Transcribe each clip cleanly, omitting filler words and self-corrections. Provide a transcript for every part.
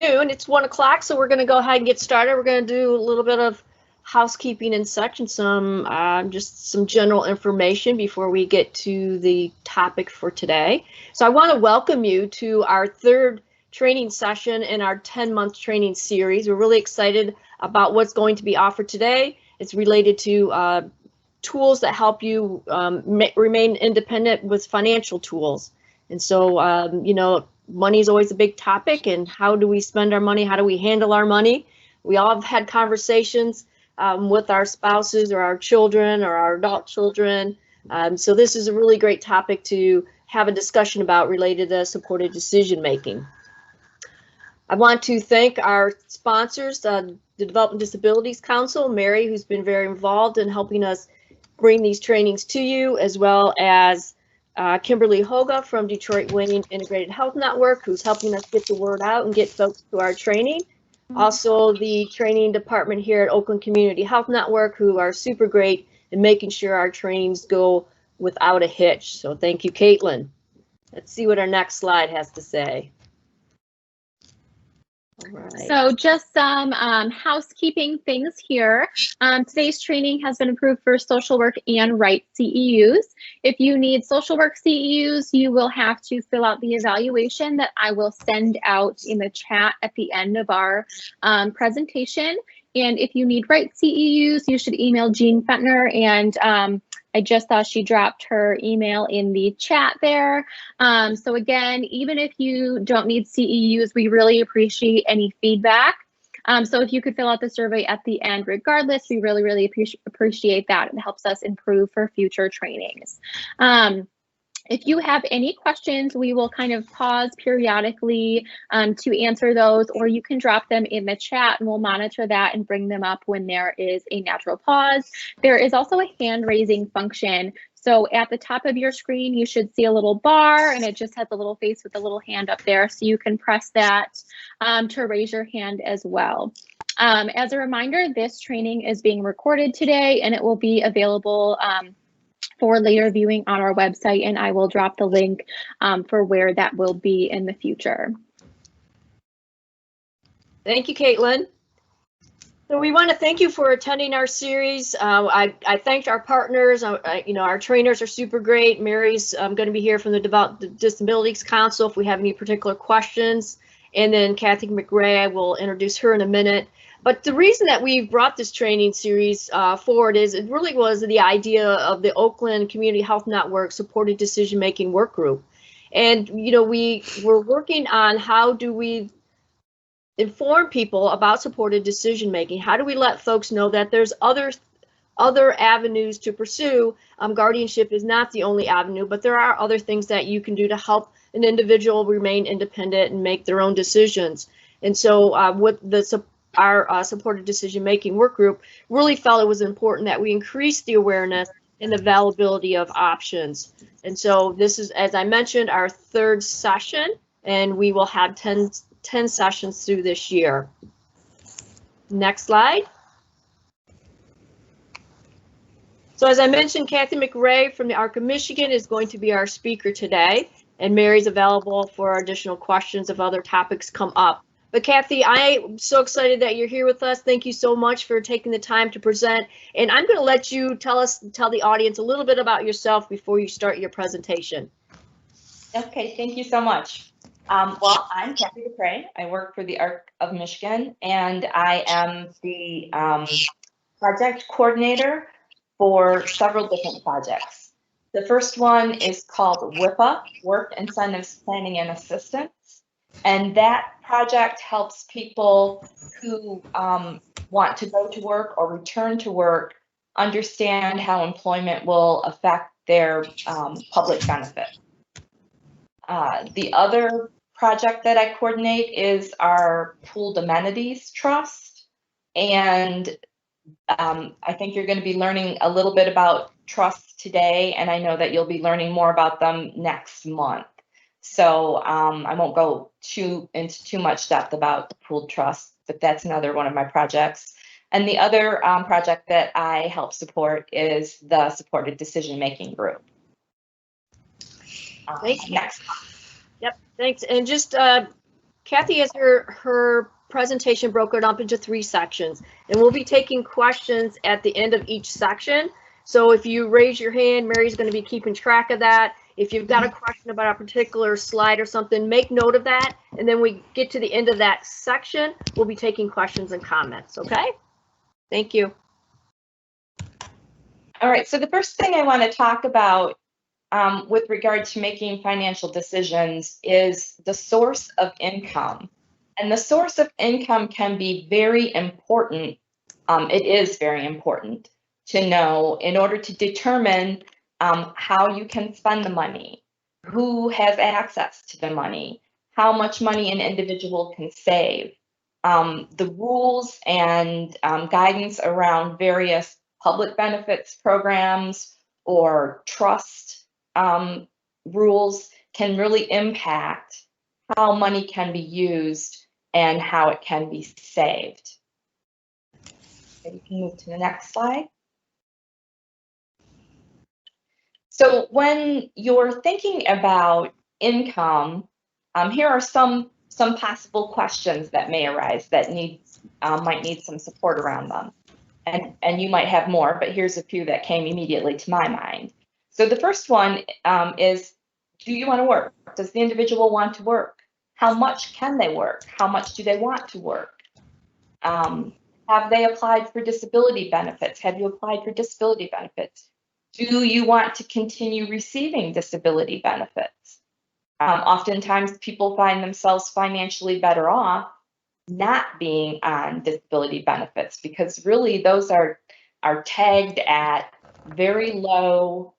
Noon. It's 1 o'clock, so we're going to go ahead and get started. We're going to do a little bit of housekeeping and such, and some just some general information before we get to the topic for today. So I want to welcome you to our third training session in our 10-month training series. We're really excited about what's going to be offered today. It's related to tools that help you remain independent with financial tools. And so, you know, money is always a big topic, and how do we spend our money? How do we handle our money? We all have had conversations with our spouses or our children or our adult children. So this is a really great topic to have a discussion about related to supported decision making. I want to thank our sponsors, the Development Disabilities Council, Mary, who's been very involved in helping us bring these trainings to you, as well as Kimberly Hoga from Detroit Wayne Integrated Health Network, who's helping us get the word out and get folks to our training. Also, the training department here at Oakland Community Health Network, who are super great in making sure our trainings go without a hitch. So thank you, Caitlin. Let's see what our next slide has to say. Right. So just some housekeeping things here. Today's training has been approved for social work and rights CEUs. If you need social work CEUs, you will have to fill out the evaluation that I will send out in the chat at the end of our presentation. And if you need rights CEUs, you should email Jean Fentner, and I just saw she dropped her email in the chat there. So again, even if you don't need CEUs, we really appreciate any feedback. So if you could fill out the survey at the end, regardless, we really appreciate that. It helps us improve for future trainings. If you have any questions, we will kind of pause periodically to answer those, or you can drop them in the chat and we'll monitor that and bring them up when there is a natural pause. There is also a hand raising function. So at the top of your screen, you should see a little bar, and it just has a little face with a little hand up there. So you can press that to raise your hand as well. As a reminder, this training is being recorded today, and it will be available for later viewing on our website, and I will drop the link for where that will be in the future. Thank you, Caitlin. So we want to thank you for attending our series. I thanked our partners. You know, our trainers are super great. Mary's going to be here from the Disabilities Council if we have any particular questions. And then Kathy McRae, I will introduce her in a minute. But the reason that we brought this training series forward is it really was the idea of the Oakland Community Health Network Supported Decision Making Work Group. And, you know, we were working on how do we inform people about supported decision making. How do we let folks know that there's other avenues to pursue? Guardianship is not the only avenue, but there are other things that you can do to help an individual remain independent and make their own decisions. And so with our supported decision making work group really felt it was important that we increase the awareness and availability of options. And so this is, as I mentioned, our third session, and we will have 10 sessions through this year. Next slide. So as I mentioned, Kathy McRae from the ARC of Michigan is going to be our speaker today, and Mary's available for additional questions if other topics come up. But Kathy, I'm so excited that you're here with us. Thank you so much for taking the time to present. And I'm going to let you tell the audience a little bit about yourself before you start your presentation. Okay, thank you so much. Well, I'm Kathy McRae. I work for the ARC of Michigan, and I am the project coordinator for several different projects. The first one is called WIPA, Work Incentives Planning and Assistance. And that project helps people who want to go to work or return to work understand how employment will affect their public benefit. The other project that I coordinate is our Pooled Amenities Trust. And I think you're going to be learning a little bit about trusts today, and I know that you'll be learning more about them next month. So I won't go into too much depth about the pooled trust, but that's another one of my projects. And the other project that I help support is the Supported Decision Making Group. Thanks. Next. Yep, thanks. And just Kathy has her presentation broken up into 3 sections, and we'll be taking questions at the end of each section. So if you raise your hand, Mary's going to be keeping track of that. If you've got a question about a particular slide or something, make note of that. And then we get to the end of that section, we'll be taking questions and comments. Okay? Thank you. All right, so the first thing I want to talk about with regard to making financial decisions is the source of income. And the source of income can be very important. It is very important to know in order to determine how you can spend the money, who has access to the money, how much money an individual can save, the rules and guidance around various public benefits programs or trust rules can really impact how money can be used and how it can be saved. Okay, you can move to the next slide. So when you're thinking about income, here are some possible questions that may arise that might need some support around them. And you might have more, but here's a few that came immediately to my mind. So the first one is, do you want to work? Does the individual want to work? How much can they work? How much do they want to work? Have they applied for disability benefits? Have you applied for disability benefits? Do you want to continue receiving disability benefits? Oftentimes people find themselves financially better off not being on disability benefits because really those are tagged at very low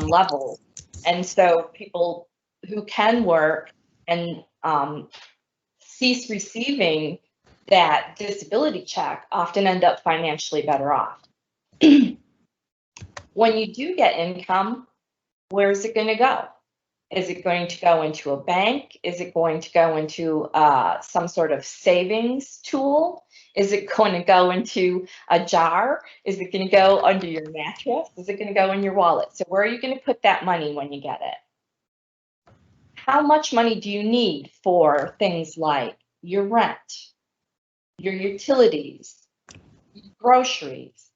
levels. And so people who can work and cease receiving that disability check often end up financially better off. When you do get income, where is it going to go? Is it going to go into a bank? Is it going to go into some sort of savings tool? Is it going to go into a jar? Is it going to go under your mattress? Is it going to go in your wallet? So where are you going to put that money when you get it? How much money do you need for things like your rent, your utilities, your groceries,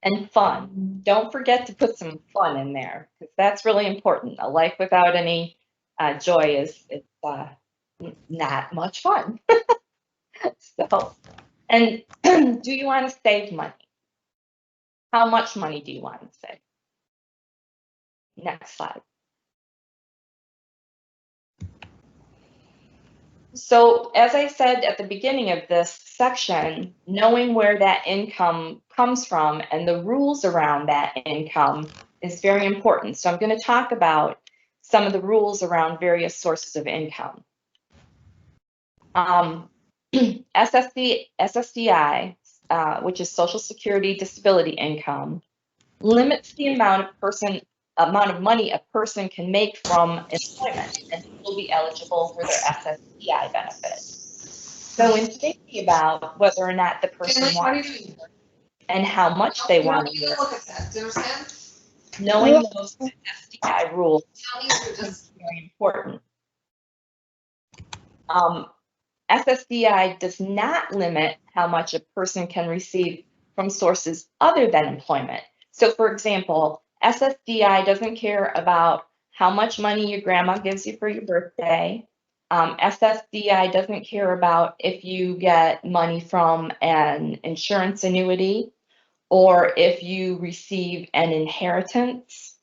and fun? Don't forget to put some fun in there because that's really important. A life without any joy is not much fun. So, and do you want to save money? How much money do you want to save? Next slide. So as I said at the beginning of this section, knowing where that income comes from and the rules around that income is very important. So I'm going to talk about some of the rules around various sources of income. SSDI, which is Social Security Disability Income, limits the amount of money a person can make from employment and will be eligible for their SSDI benefit. So in thinking about whether or not the person wants to work and how much they want to work, knowing those SSDI rules is very important. SSDI does not limit how much a person can receive from sources other than employment. So for example, SSDI doesn't care about how much money your grandma gives you for your birthday. SSDI doesn't care about if you get money from an insurance annuity or if you receive an inheritance.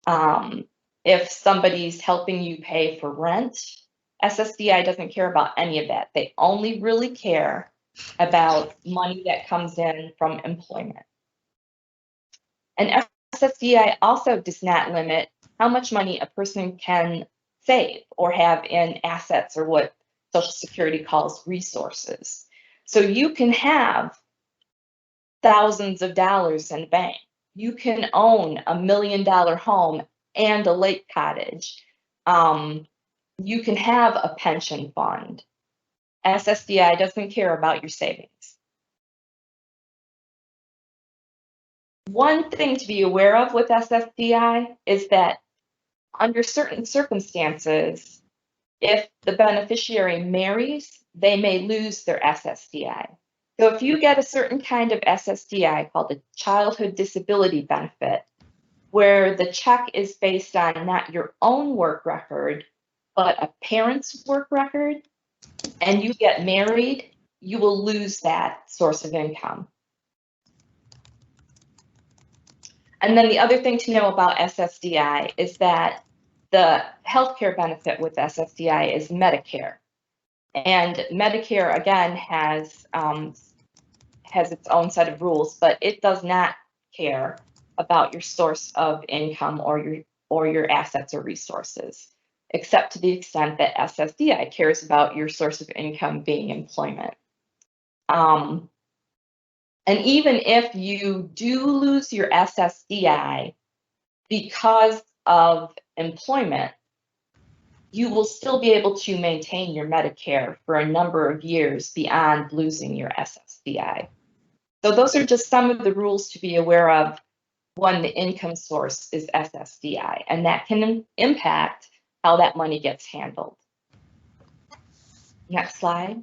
If somebody's helping you pay for rent, SSDI doesn't care about any of that. They only really care about money that comes in from employment. And SSDI also does not limit how much money a person can save or have in assets or what Social Security calls resources. So you can have thousands of dollars in the bank. You can own $1 million home and a lake cottage. You can have a pension fund. SSDI doesn't care about your savings. One thing to be aware of with SSDI is that under certain circumstances, If the beneficiary marries, they may lose their SSDI. So if you get a certain kind of SSDI called a childhood disability benefit, where the check is based on not your own work record, but a parent's work record, and you get married, you will lose that source of income. And then the other thing to know about SSDI is that the healthcare benefit with SSDI is Medicare. And Medicare, again, has its own set of rules, but it does not care about your source of income or your assets or resources, except to the extent that SSDI cares about your source of income being employment. And even if you do lose your SSDI because of employment, you will still be able to maintain your Medicare for a number of years beyond losing your SSDI. So those are just some of the rules to be aware of when the income source is SSDI, and that can impact how that money gets handled. Next slide.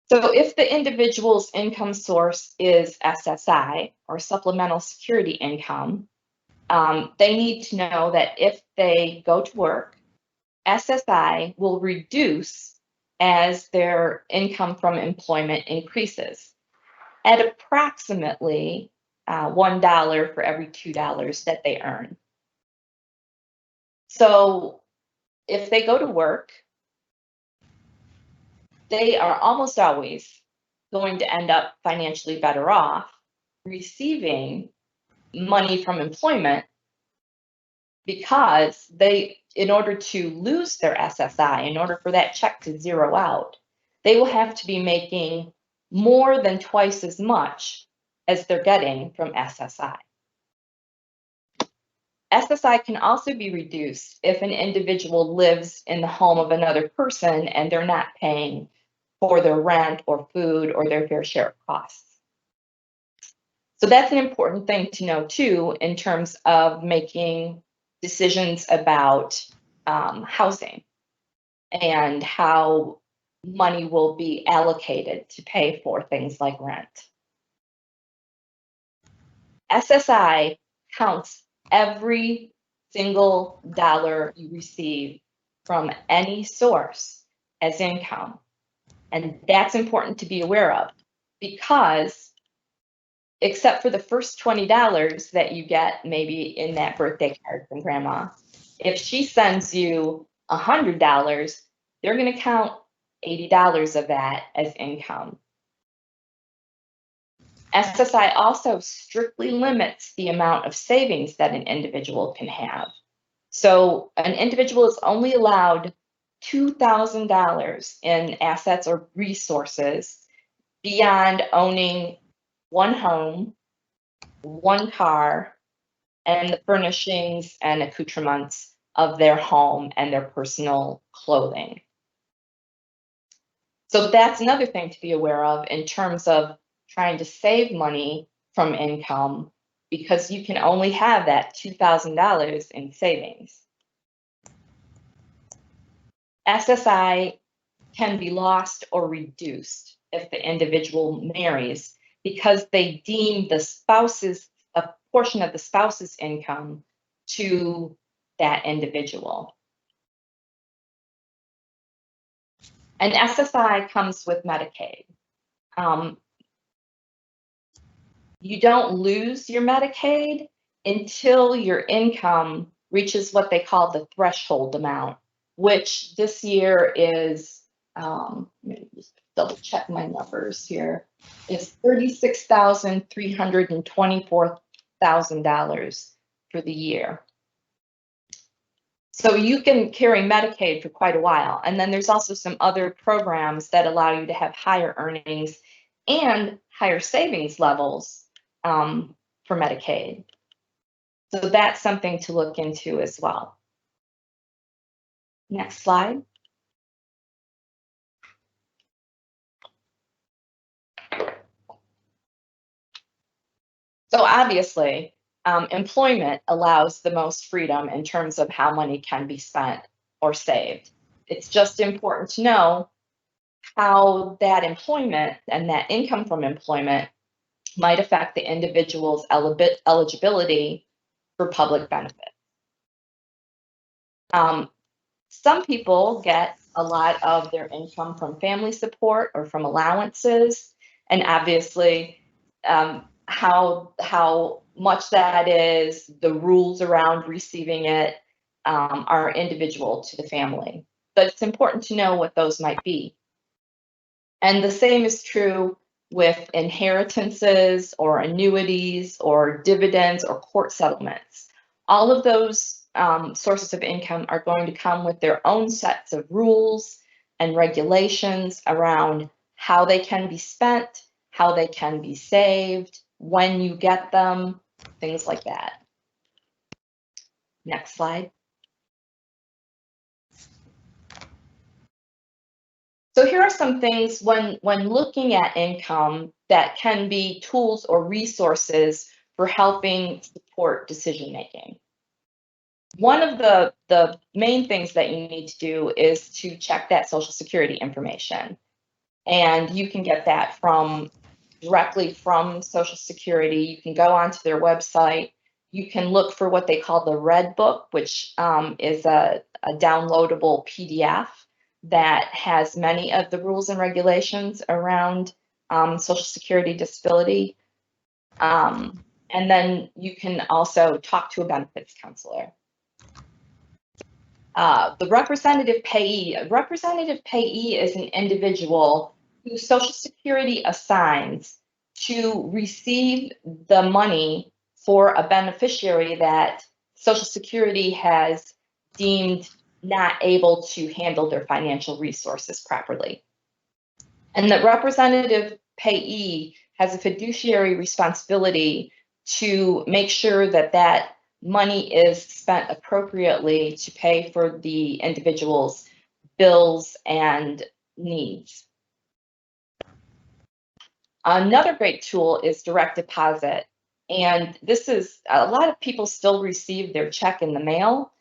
So if the individual's income source is SSI, or supplemental security income, they need to know that if they go to work, SSI will reduce as their income from employment increases at approximately $1 for every $2 that they earn. So if they go to work, they are almost always going to end up financially better off receiving money from employment, because in order to lose their SSI, in order for that check to zero out, they will have to be making more than twice as much as they're getting from SSI. SSI can also be reduced if an individual lives in the home of another person and they're not paying for their rent or food or their fair share of costs. So that's an important thing to know too, in terms of making decisions about housing and how money will be allocated to pay for things like rent. SSI counts every single dollar you receive from any source as income. And that's important to be aware of, because except for the first $20 that you get maybe in that birthday card from grandma, if she sends you $100, they're going to count $80 of that as income. SSI also strictly limits the amount of savings that an individual can have. So an individual is only allowed $2,000 in assets or resources beyond owning one home, one car, and the furnishings and accoutrements of their home and their personal clothing. So that's another thing to be aware of in terms of trying to save money from income, because you can only have that $2,000 in savings. SSI can be lost or reduced if the individual marries, because they deem a portion of the spouse's income to that individual. And SSI comes with Medicaid. You don't lose your Medicaid until your income reaches what they call the threshold amount, which this year is, let me just double check my numbers here, is $36,324,000 for the year. So you can carry Medicaid for quite a while. And then there's also some other programs that allow you to have higher earnings and higher savings levels for Medicaid. So that's something to look into as well. Next slide. So obviously, employment allows the most freedom in terms of how money can be spent or saved. It's just important to know how that employment and that income from employment might affect the individual's eligibility for public benefit. Some people get a lot of their income from family support or from allowances, and obviously how much that is, the rules around receiving it are individual to the family. But it's important to know what those might be. And the same is true with inheritances or annuities or dividends or court settlements. All of those sources of income are going to come with their own sets of rules and regulations around how they can be spent, how they can be saved, when you get them, things like that. Next slide. So here are some things when looking at income that can be tools or resources for helping support decision making. One of the main things that you need to do is to check that Social Security information. And you can get that directly from Social Security. You can go onto their website. You can look for what they call the Red Book, which is a downloadable PDF that has many of the rules and regulations around Social Security disability. And then you can also talk to a benefits counselor. The representative payee. A representative payee is an individual who Social Security assigns to receive the money for a beneficiary that Social Security has deemed not able to handle their financial resources properly. And the representative payee has a fiduciary responsibility to make sure that that money is spent appropriately to pay for the individual's bills and needs. Another great tool is direct deposit. And this is, a lot of people still receive their check in the mail,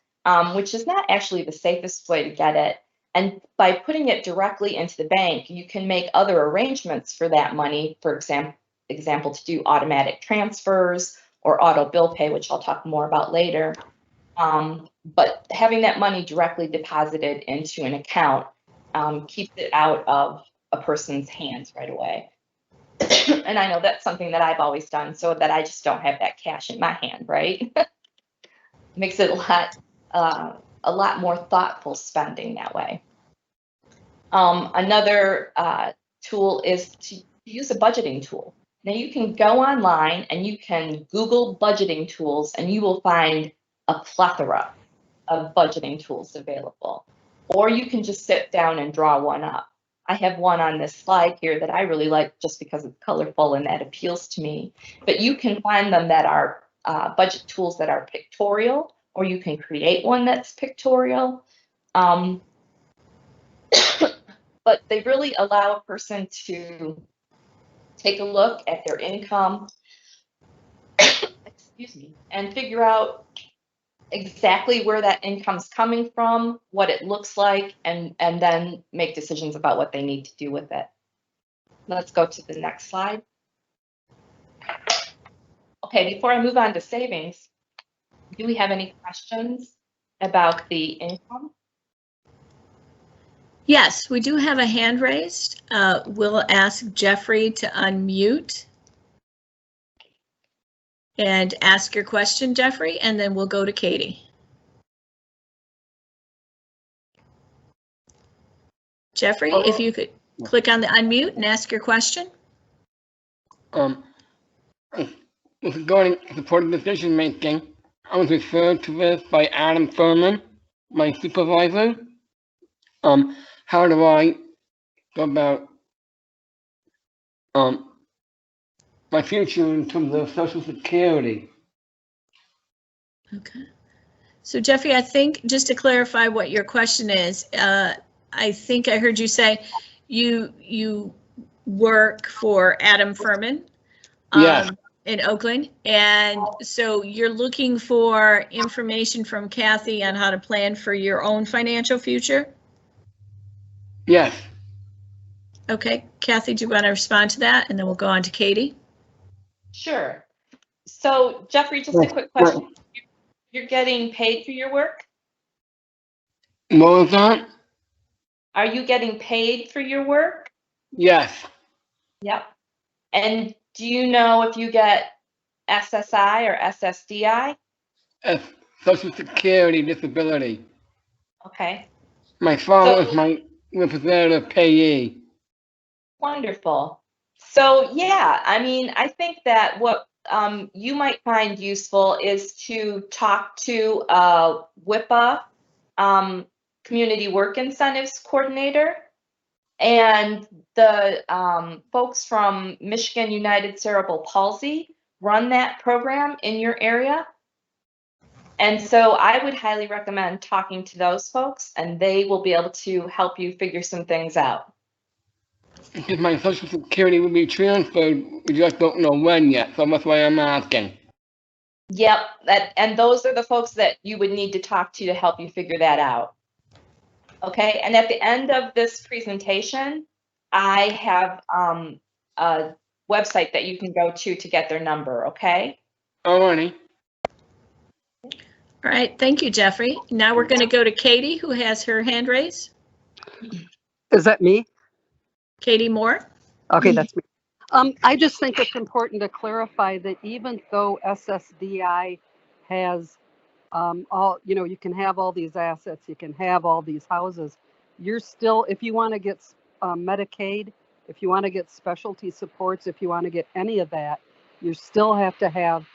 which is not actually the safest way to get it. And by putting it directly into the bank, you can make other arrangements for that money, for example, to do automatic transfers or auto bill pay, which I'll talk more about later. But having that money directly deposited into an account keeps it out of a person's hands right away. And I know that's something that I've always done so that I just don't have that cash in my hand, right? Makes it a lot more thoughtful spending that way. Another tool is to use a budgeting tool. Now you can go online and you can Google budgeting tools and you will find a plethora of budgeting tools available. Or you can just sit down and draw one up. I have one on this slide here that I really like just because it's colorful and that appeals to me. But you can find them that are budget tools that are pictorial, or you can create one that's pictorial. But they really allow a person to take a look at their income, excuse me, and figure out exactly where that income's coming from, what it looks like, and then make decisions about what they need to do with it. Let's go to the next slide. Okay, before I move on to savings, do we have any questions about the income? Yes, we do have a hand raised. We'll ask Jeffrey to unmute and ask your question, Jeffrey, and then we'll go to Katie. Jeffrey, if you could click on the unmute and ask your question. Regarding supported decision making, I was referred to this by Adam Furman, my supervisor. How do I go about my future in terms of Social Security? Okay. So Jeffrey, I think just to clarify what your question is, I think I heard you say you work for Adam Furman. Yes. In Oakland. And so you're looking for information from Kathy on how to plan for your own financial future? Yes. Okay, Kathy, do you want to respond to that? And then we'll go on to Katie. Sure. So Jeffrey, just a quick question. You're getting paid for your work? What was that? Are you getting paid for your work? Yes. Yep. And do you know if you get SSI or SSDI? Social Security disability. Okay. My father So- is my representative payee. Wonderful. So yeah, I mean, I think that what you might find useful is to talk to a WIPA community work incentives coordinator, and the folks from Michigan United Cerebral Palsy run that program in your area. And so I would highly recommend talking to those folks, and they will be able to help you figure some things out. Because my Social Security will be transferred, we just don't know when yet, so that's why I'm asking. Yep, and those are the folks that you would need to talk to help you figure that out. Okay, and at the end of this presentation, I have a website that you can go to get their number, okay? Alrighty. All right, thank you, Jeffrey. Now we're going to go to Katie, who has her hand raised. Is that me? Katie Moore. Okay, that's me. I just think it's important to clarify that even though SSDI has all, you know, you can have all these assets, you can have all these houses, you're still, if you want to get Medicaid, if you want to get specialty supports, if you want to get any of that, you still have to have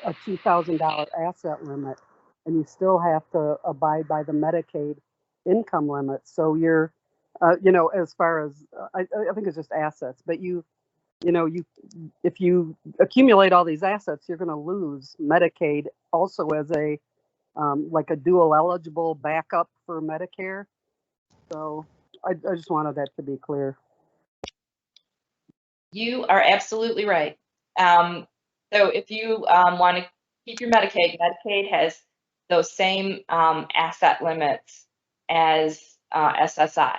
a $2,000 asset limit, and you still have to abide by the Medicaid income limit. So you're, you know, as far as I think it's just assets, but you know, if you accumulate all these assets, you're going to lose Medicaid also as a like a dual eligible backup for Medicare. So I just wanted that to be clear. You are absolutely right. So if you want to keep your Medicaid, Medicaid has those same asset limits as SSI.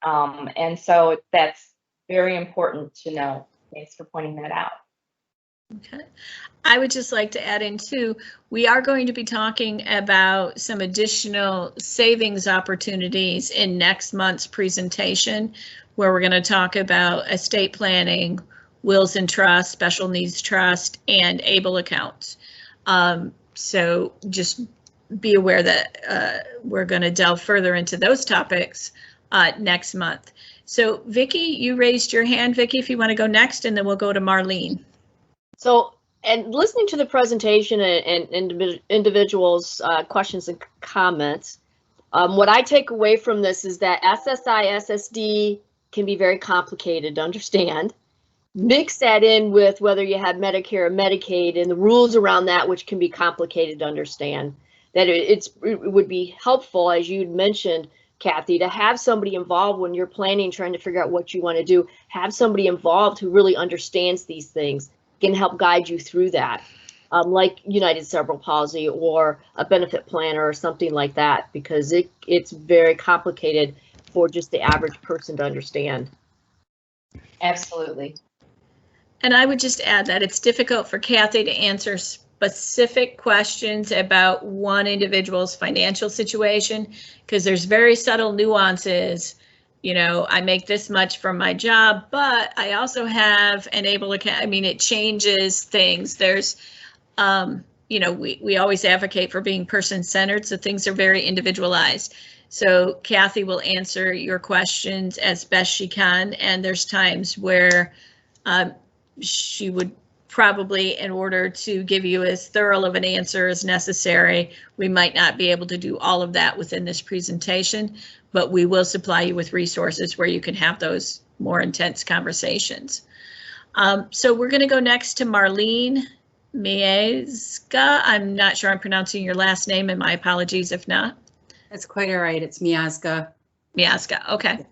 And so that's very important to know. Thanks for pointing that out. Okay. I would just like to add in too, we are going to be talking about some additional savings opportunities in next month's presentation, where we're going to talk about estate planning, wills and trust, special needs trust, and ABLE accounts. So just be aware that we're going to delve further into those topics next month. So Vicki, you raised your hand. Vicki, if you want to go next, and then we'll go to Marlene. So, and listening to the presentation and individuals' questions and comments, what I take away from this is that SSI, SSD can be very complicated to understand. Mix that in with whether you have Medicare or Medicaid and the rules around that, which can be complicated to understand. That it would be helpful, as you'd mentioned, Kathy, to have somebody involved when you're planning, trying to figure out what you want to do. Have somebody involved who really understands these things, can help guide you through that, like United Cerebral Palsy or a benefit planner or something like that, because it's very complicated for just the average person to understand. Absolutely. And I would just add that it's difficult for Kathy to answer specific questions about one individual's financial situation, because there's very subtle nuances. You know, I make this much from my job, but I also have an ABLE account. I mean, it changes things. There's, you know, we always advocate for being person-centered, so things are very individualized. So Kathy will answer your questions as best she can, and there's times where she would probably, in order to give you as thorough of an answer as necessary, we might not be able to do all of that within this presentation, but we will supply you with resources where you can have those more intense conversations. So we're going to go next to Marlene Miazga. I'm not sure I'm pronouncing your last name, and my apologies if not. That's quite all right. It's Miazga. Miazga, okay.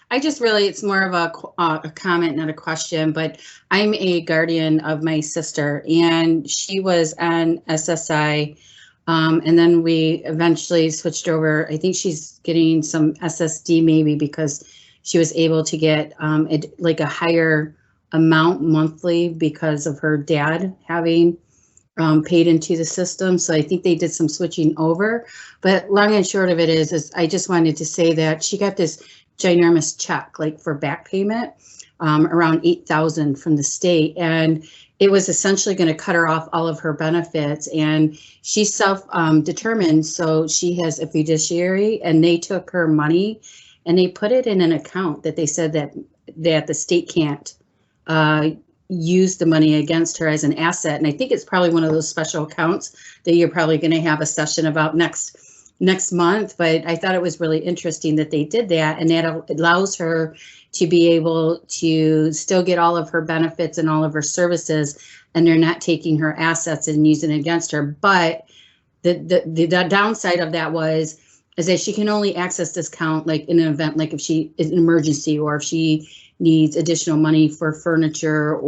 I just really, it's more of a comment, not a question, but I'm a guardian of my sister and she was on SSI. And then we eventually switched over. I think she's getting some SSD maybe because she was able to get like a higher amount monthly because of her dad having paid into the system. So I think they did some switching over. But long and short of it is I just wanted to say that she got this ginormous check, like for back payment, around $8,000 from the state. And it was essentially going to cut her off all of her benefits. And she's self-determined. So she has a fiduciary and they took her money and they put it in an account that they said that the state can't use the money against her as an asset. And I think it's probably one of those special accounts that you're probably going to have a session about next month. But I thought it was really interesting that they did that, and that allows her to be able to still get all of her benefits and all of her services, and they're not taking her assets and using it against her. But the downside of that is that she can only access this account like in an event, like if she is an emergency or if she needs additional money for furniture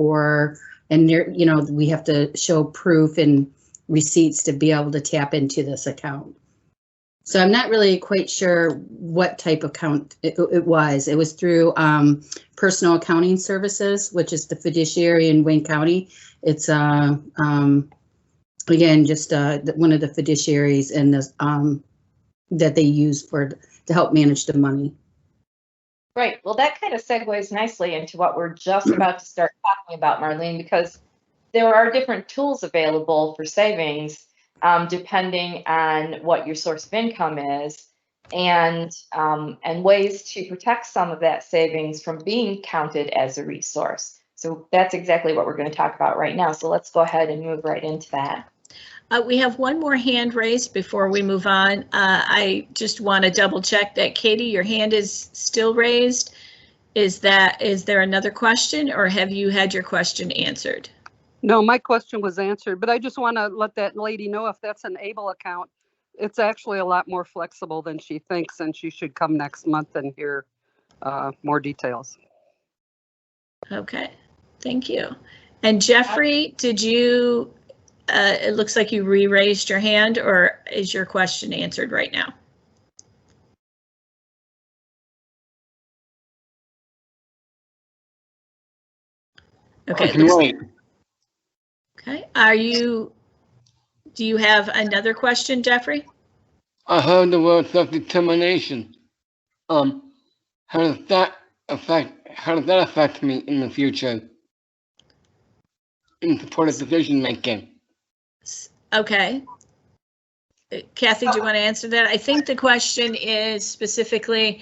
and there, you know, we have to show proof and receipts to be able to tap into this account. So I'm not really quite sure what type of account it was. It was through Personal Accounting Services, which is the fiduciary in Wayne County. It's again just one of the fiduciaries in this that they use to help manage the money. Right. Well, that kind of segues nicely into what we're just about to start talking about, Marlene, because there are different tools available for savings depending on what your source of income is, and ways to protect some of that savings from being counted as a resource. So that's exactly what we're going to talk about right now. So let's go ahead and move right into that. We have one more hand raised before we move on. I just want to double check that, Katie, your hand is still raised. Is there another question, or have you had your question answered? No, my question was answered, but I just want to let that lady know if that's an ABLE account, it's actually a lot more flexible than she thinks, and she should come next month and hear more details. Okay, thank you. And Jeffrey, did you, it looks like you re-raised your hand, or is your question answered right now? Okay. Okay. Do you have another question, Jeffrey? I heard the word self-determination. How does that affect me in the future in support of decision making? Okay. Kathy, do you want to answer that? I think the question is specifically,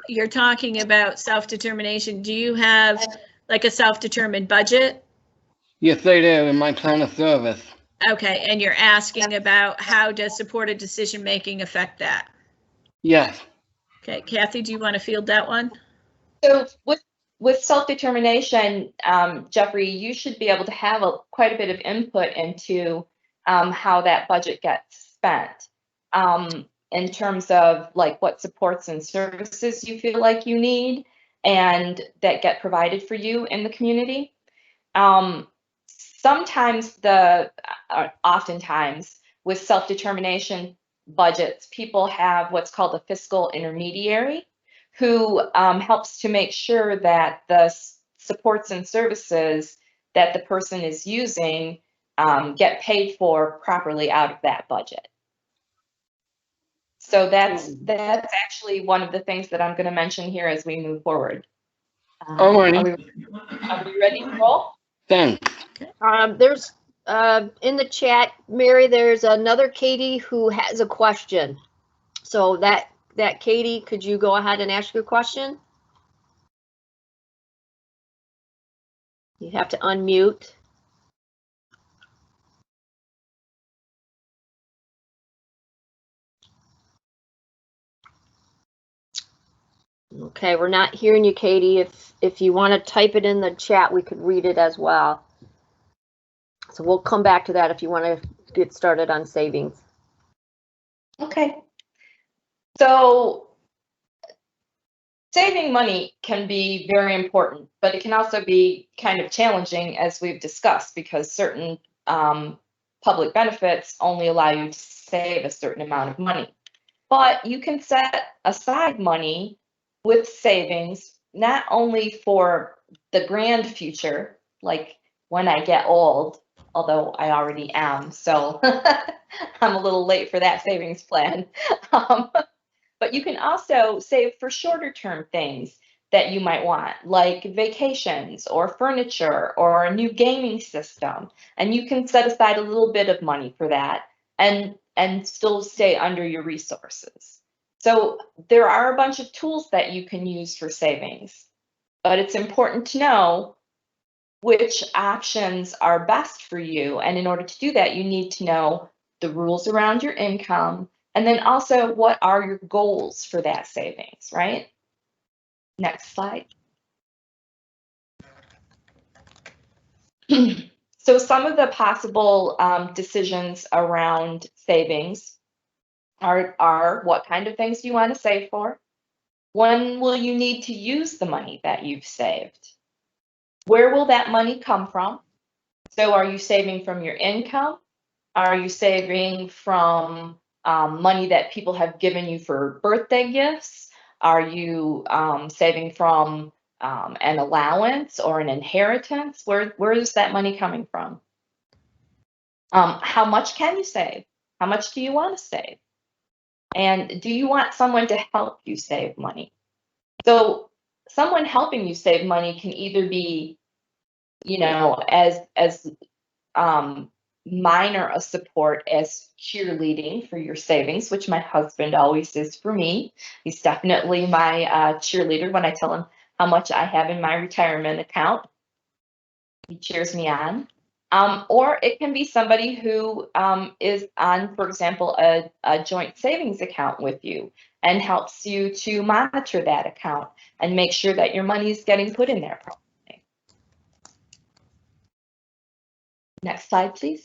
you're talking about self-determination. Do you have like a self-determined budget? Yes, I do, in my plan of service. Okay, and you're asking about how does supported decision making affect that? Yes. Okay, Kathy, do you want to field that one? So with self-determination, Jeffrey, you should be able to have quite a bit of input into how that budget gets spent, in terms of like what supports and services you feel like you need and that get provided for you in the community. Sometimes oftentimes with self-determination budgets, people have what's called a fiscal intermediary who helps to make sure that the supports and services that the person is using get paid for properly out of that budget. So that's actually one of the things that I'm going to mention here as we move forward. Are we ready to roll? Thanks. There's in the chat, Mary, there's another Katie who has a question. So that Katie, could you go ahead and ask your question? You have to unmute. Okay, we're not hearing you, Katie. If you want to type it in the chat, we could read it as well. So we'll come back to that if you want to get started on savings. Okay. So saving money can be very important, but it can also be kind of challenging, as we've discussed, because certain public benefits only allow you to save a certain amount of money. But you can set aside money with savings, not only for the grand future, like when I get old, although I already am, so I'm a little late for that savings plan. But you can also save for shorter term things that you might want, like vacations or furniture or a new gaming system. And you can set aside a little bit of money for that and still stay under your resources. So there are a bunch of tools that you can use for savings, but it's important to know which options are best for you. And in order to do that, you need to know the rules around your income, and then also what are your goals for that savings, right? Next slide. So some of the possible decisions around savings are what kind of things do you want to save for? When will you need to use the money that you've saved? Where will that money come from? So are you saving from your income? Are you saving from money that people have given you for birthday gifts? Are you saving from an allowance or an inheritance? Where is that money coming from? How much can you save? How much do you want to save? And do you want someone to help you save money? So someone helping you save money can either be, you know, as minor a support as cheerleading for your savings, which my husband always is for me. He's definitely my cheerleader when I tell him how much I have in my retirement account. He cheers me on. Or it can be somebody who is on, for example, a joint savings account with you and helps you to monitor that account and make sure that your money is getting put in there properly. Next slide, please.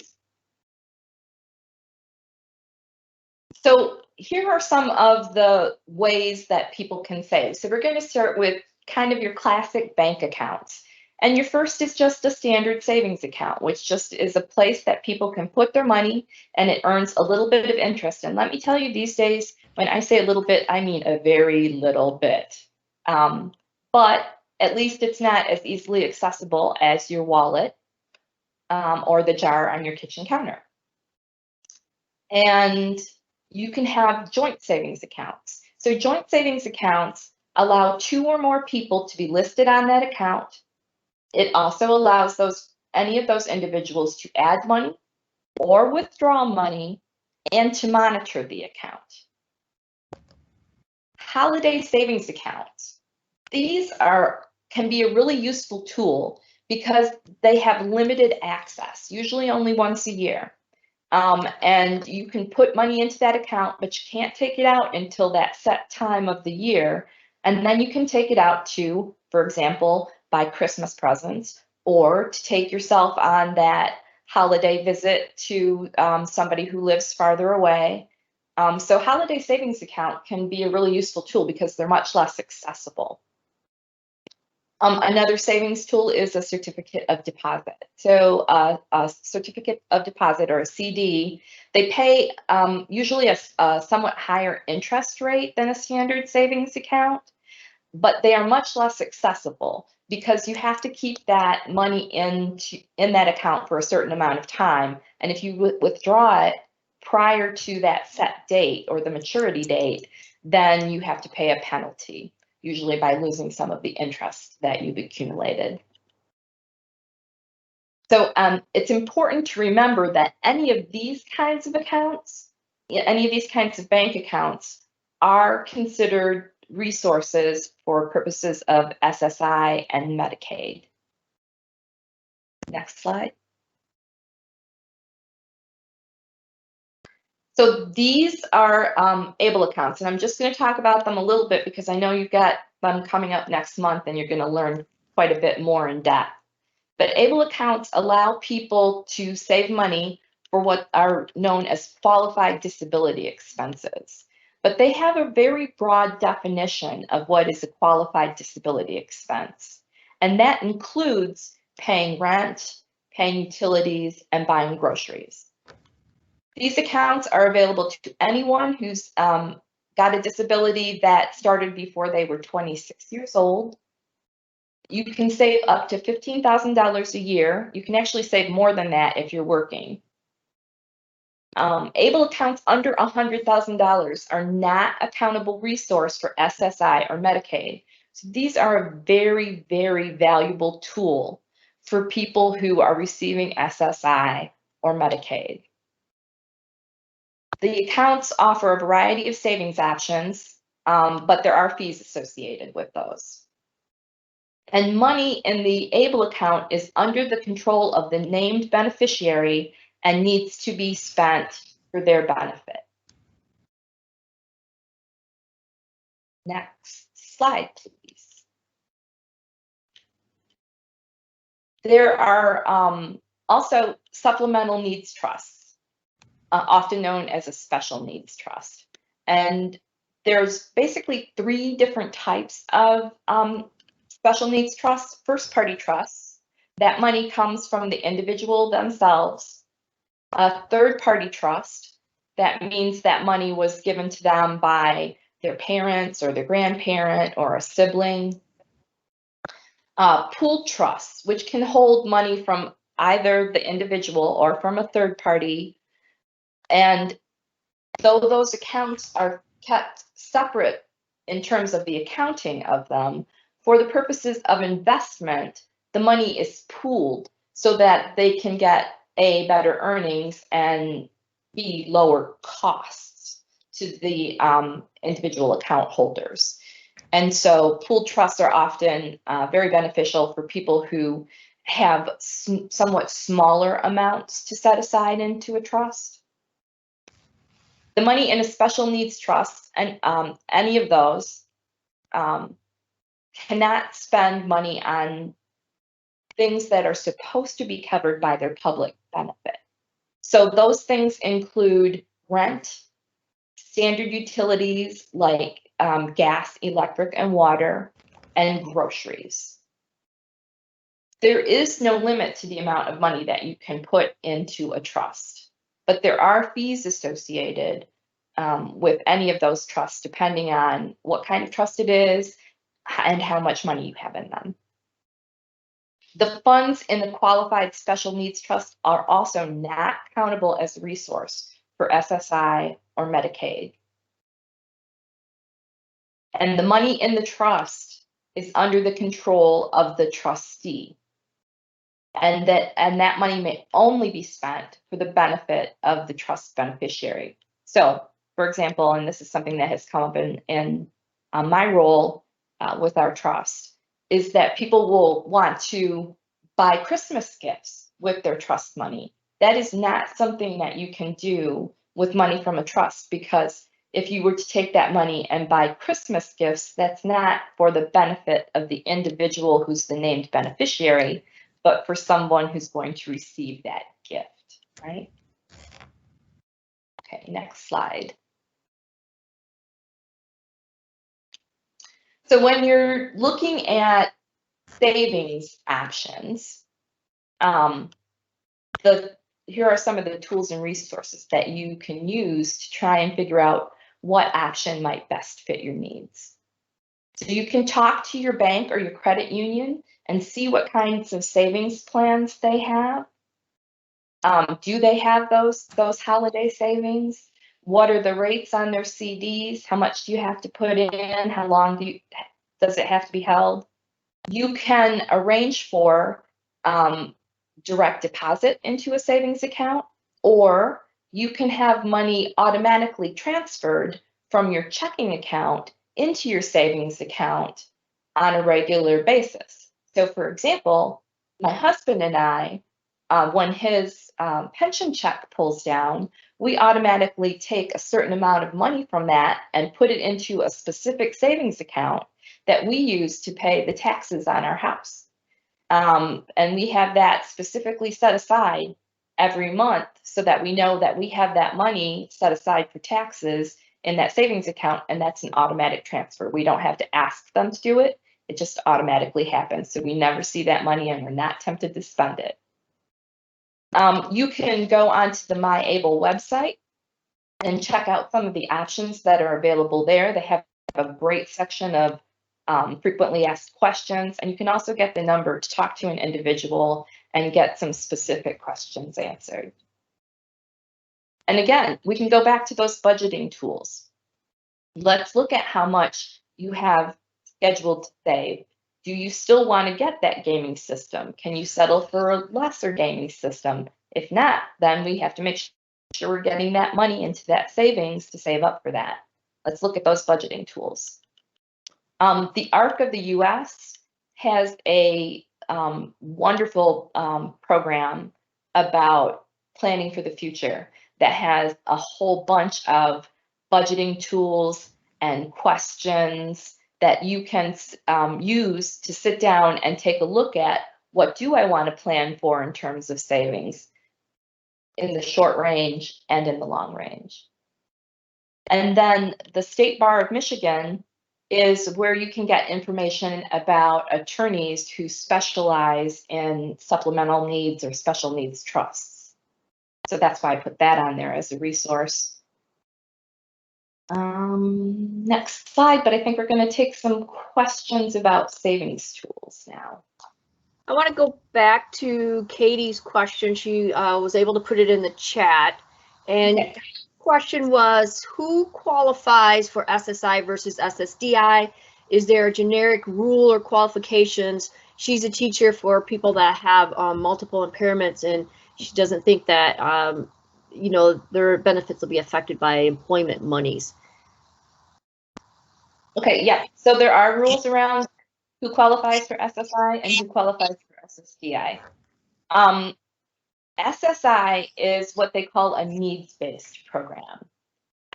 So here are some of the ways that people can save. So we're going to start with kind of your classic bank accounts. And your first is just a standard savings account, which just is a place that people can put their money and it earns a little bit of interest. And let me tell you, these days, when I say a little bit, I mean a very little bit. But at least it's not as easily accessible as your wallet or the jar on your kitchen counter. And you can have joint savings accounts. So joint savings accounts allow 2 or more people to be listed on that account. It also allows any of those individuals to add money or withdraw money and to monitor the account. Holiday savings accounts. These can be a really useful tool because they have limited access, usually only once a year. And you can put money into that account, but you can't take it out until that set time of the year. And then you can take it out to, for example, buy Christmas presents or to take yourself on that holiday visit to somebody who lives farther away. So holiday savings account can be a really useful tool because they're much less accessible. Another savings tool is a certificate of deposit. So a certificate of deposit, or a CD, they pay usually a somewhat higher interest rate than a standard savings account, but they are much less accessible because you have to keep that money in that account for a certain amount of time. And if you withdraw it prior to that set date or the maturity date, then you have to pay a penalty, usually by losing some of the interest that you've accumulated. So it's important to remember that any of these kinds of accounts, any of these kinds of bank accounts are considered resources for purposes of SSI and Medicaid. Next slide. So these are ABLE accounts, and I'm just going to talk about them a little bit because I know you've got them coming up next month and you're going to learn quite a bit more in depth. But ABLE accounts allow people to save money for what are known as qualified disability expenses. but they have a very broad definition of what is a qualified disability expense. And that includes paying rent, paying utilities, and buying groceries. These accounts are available to anyone who's got a disability that started before they were 26 years old. You can save up to $15,000 a year. You can actually save more than that if you're working. ABLE accounts under $100,000 are not a countable resource for SSI or Medicaid. So these are a very, very valuable tool for people who are receiving SSI or Medicaid. The accounts offer a variety of savings options, but there are fees associated with those. And money in the ABLE account is under the control of the named beneficiary and needs to be spent for their benefit. Next slide, please. There are also supplemental needs trusts, often known as a special needs trust. And there's basically 3 different types of special needs trusts. First party trusts, that money comes from the individual themselves. A third party trust, that means that money was given to them by their parents or their grandparent or a sibling. Pooled trusts, which can hold money from either the individual or from a third party. And though those accounts are kept separate in terms of the accounting of them, for the purposes of investment, the money is pooled so that they can get A, better earnings, and B, lower costs to the individual account holders. And so pooled trusts are often very beneficial for people who have somewhat smaller amounts to set aside into a trust. The money in a special needs trust, and any of those, cannot spend money on things that are supposed to be covered by their public benefit. So those things include rent, standard utilities like gas, electric, and water, and groceries. There is no limit to the amount of money that you can put into a trust, but there are fees associated with any of those trusts, depending on what kind of trust it is and how much money you have in them. The funds in the qualified special needs trust are also not countable as a resource for SSI or Medicaid. And the money in the trust is under the control of the trustee. And that money may only be spent for the benefit of the trust beneficiary. So, for example, and this is something that has come up in my role with our trust, is that people will want to buy Christmas gifts with their trust money. That is not something that you can do with money from a trust, because if you were to take that money and buy Christmas gifts, that's not for the benefit of the individual who's the named beneficiary, but for someone who's going to receive that gift, right? Okay, next slide. So when you're looking at savings options, here are some of the tools and resources that you can use to try and figure out what option might best fit your needs. So you can talk to your bank or your credit union and see what kinds of savings plans they have. Do they have those holiday savings? What are the rates on their CDs? How much do you have to put in? How long does it have to be held? You can arrange for direct deposit into a savings account, or you can have money automatically transferred from your checking account into your savings account on a regular basis. So for example, my husband and I, when his pension check pulls down, we automatically take a certain amount of money from that and put it into a specific savings account that we use to pay the taxes on our house. And we have that specifically set aside every month so that we know that we have that money set aside for taxes in that savings account, and that's an automatic transfer. We don't have to ask them to do it. It just automatically happens. So we never see that money and we're not tempted to spend it. You can go onto the MyAble website and check out some of the options that are available there. They have a great section of frequently asked questions, and you can also get the number to talk to an individual and get some specific questions answered. And again, we can go back to those budgeting tools. Let's look at how much you have scheduled to save. Do you still want to get that gaming system? Can you settle for a lesser gaming system? If not, then we have to make sure we're getting that money into that savings to save up for that. Let's look at those budgeting tools. The ARC of the US has a wonderful program about planning for the future that has a whole bunch of budgeting tools and questions that you can use to sit down and take a look at what do I want to plan for in terms of savings in the short range and in the long range. And then the State Bar of Michigan is where you can get information about attorneys who specialize in supplemental needs or special needs trusts. So that's why I put that on there as a resource. Next slide, but I think we're going to take some questions about savings tools now. I want to go back to Katie's question. She was able to put it in the chat. And Okay. the question was, who qualifies for SSI versus SSDI? Is there a generic rule or qualifications? She's a teacher for people that have multiple impairments, and she doesn't think that you know, their benefits will be affected by employment monies. Okay, yeah. So there are rules around who qualifies for SSI and who qualifies for SSDI. SSI is what they call a needs-based program.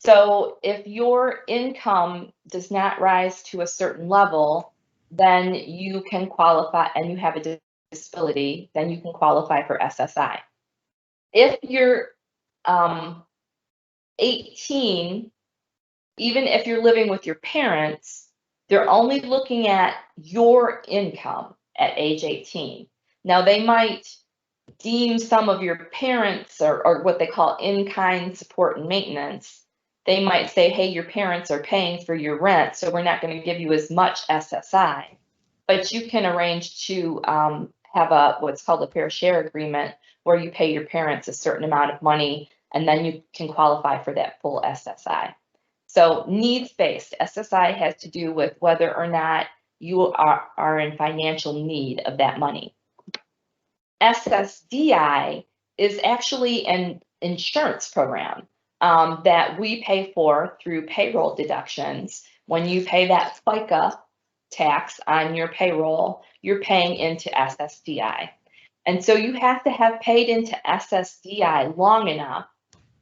So if your income does not rise to a certain level, then you can qualify, and you have a disability, then you can qualify for SSI. If you're 18, even if you're living with your parents, they're only looking at your income at age 18. Now, they might deem some of your parents or what they call in-kind support and maintenance. They might say, hey, your parents are paying for your rent, so we're not going to give you as much SSI. But you can arrange to have what's called a fair share agreement where you pay your parents a certain amount of money, and then you can qualify for that full SSI. So needs-based SSI has to do with whether or not you are in financial need of that money. SSDI is actually an insurance program that we pay for through payroll deductions. When you pay that FICA tax on your payroll, you're paying into SSDI. And so you have to have paid into SSDI long enough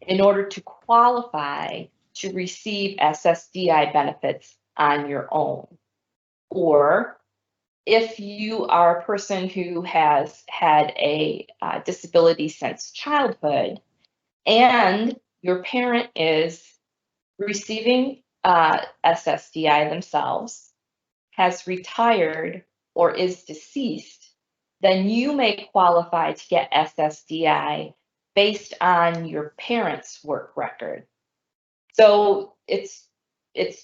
in order to qualify to receive SSDI benefits on your own. Or if you are a person who has had a disability since childhood and your parent is receiving SSDI themselves, has retired, or is deceased, then you may qualify to get SSDI based on your parents' work record. So it's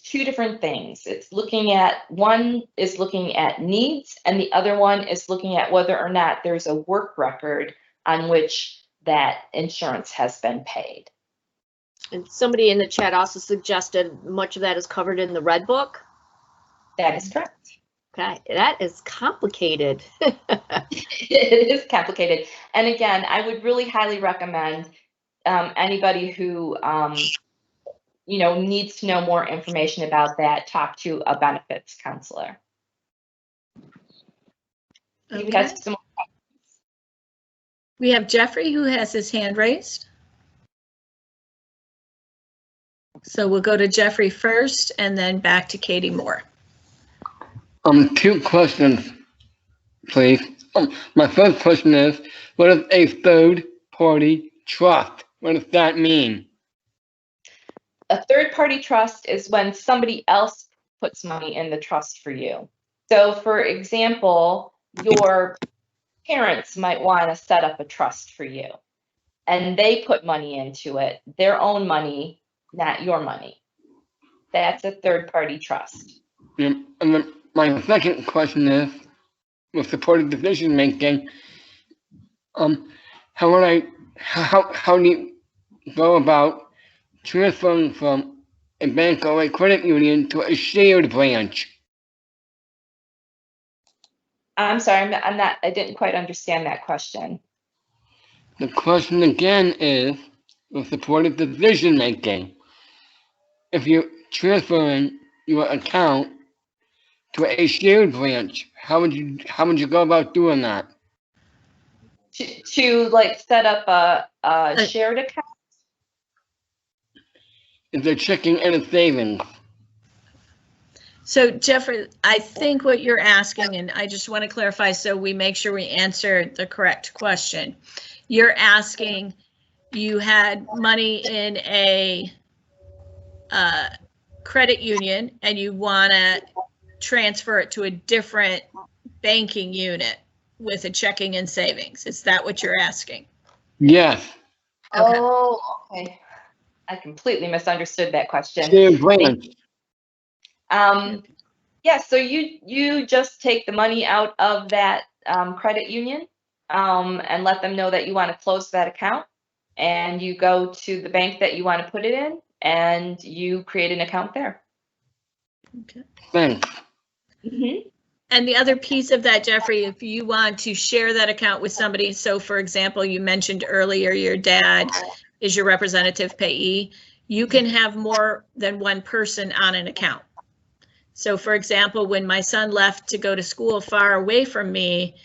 two different things. It's looking at, one is looking at needs, and the other one is looking at whether or not there's a work record on which that insurance has been paid. And somebody in the chat also suggested much of that is covered in the Red Book. That is correct. Okay, that is complicated. It is complicated. And again, I would really highly recommend anybody who you know, needs to know more information about that, talk to a benefits counselor. Okay. We have Jeffrey who has his hand raised. So we'll go to Jeffrey first and then back to Katie Moore. Two questions, please. My first question is, what is a third-party trust? What does that mean? A third-party trust is when somebody else puts money in the trust for you. So for example, your parents might want to set up a trust for you, and they put money into it, their own money, not your money. That's a third-party trust. Yeah, and then my second question is, with supported decision making, how do you go about transferring from a bank or a credit union to a shared branch? I'm sorry, I didn't quite understand that question. The question again is, with supported decision making, if you're transferring your account to a shared branch, how would you go about doing that? To like set up a shared account? Is there checking and a savings? So Jeffrey, I think what you're asking, and I just want to clarify so we make sure we answer the correct question. You're asking, you had money in a credit union and you want to transfer it to a different banking unit with a checking and savings. Is that what you're asking? Yes. Okay. Oh, okay. I completely misunderstood that question. Shared branch. Yeah, so you just take the money out of that credit union and let them know that you want to close that account, and you go to the bank that you want to put it in and you create an account there. Okay. Thanks. Mm-hmm. And the other piece of that, Jeffrey, if you want to share that account with somebody, so for example, you mentioned earlier your dad is your representative payee, you can have more than one person on an account. So for example, when my son left to go to school far away from me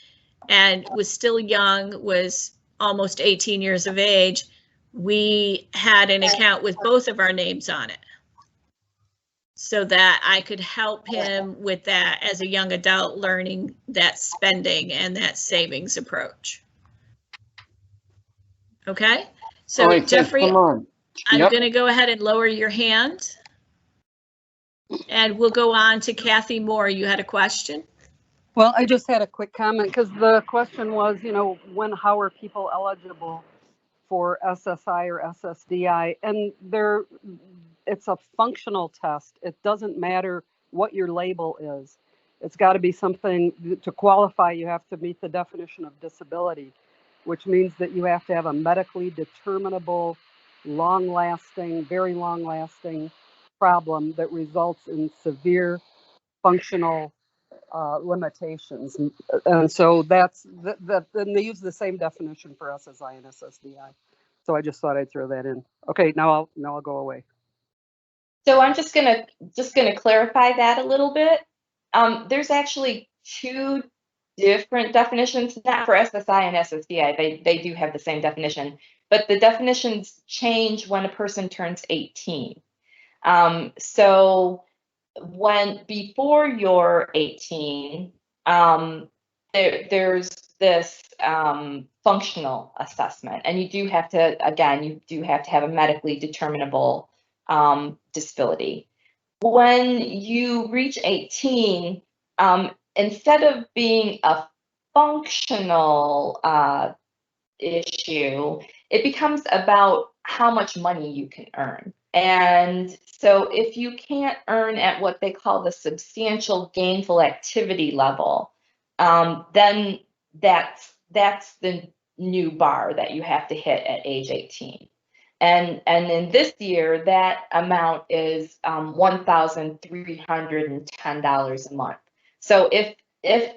and was still young, was almost 18 years of age, we had an account with both of our names on it, so that I could help him with that as a young adult, learning that spending and that savings approach. Okay, so right, Jeffrey, I'm Yep. going to go ahead and lower your hand. And we'll go on to Kathy Moore. You had a question? Well, I just had a quick comment because the question was, how are people eligible for SSI or SSDI? And it's a functional test. It doesn't matter what your label is. It's got to be something to qualify. You have to meet the definition of disability, which means that you have to have a medically determinable, long-lasting, very long-lasting problem that results in severe functional limitations. And so that's and they use the same definition for SSI and SSDI. So I just thought I'd throw that in. Okay, now I'll go away. So I'm just gonna clarify that a little bit. There's actually two different definitions, not for SSI and SSDI. They do have the same definition, but the definitions change when a person turns 18. So before you're 18, there's this functional assessment, and you do have to have a medically determinable disability. When you reach 18, instead of being a functional issue, it becomes about how much money you can earn. And so if you can't earn at what they call the substantial gainful activity level, then that's the new bar that you have to hit at age 18. And in this year, that amount is $1,310 a month. So if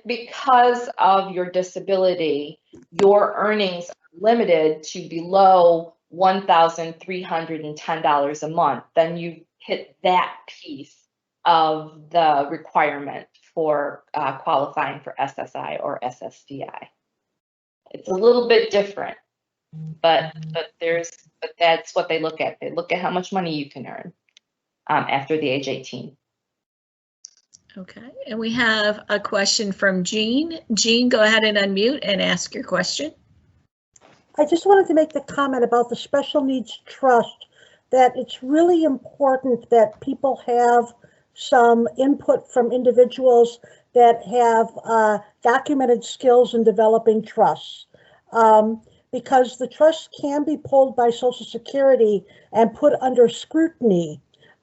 because of your disability, your earnings are limited to below $1,310 a month, then you hit that piece of the requirement for qualifying for SSI or SSDI. It's a little bit different, but that's what they look at. They look at how much money you can earn after the age 18. Okay, and we have a question from Jean. Jean, go ahead and unmute and ask your question. I just wanted to make the comment about the special needs trust. that it's really important that people have some input from individuals that have documented skills in developing trusts. Because the trust can be pulled by Social Security and put under scrutiny.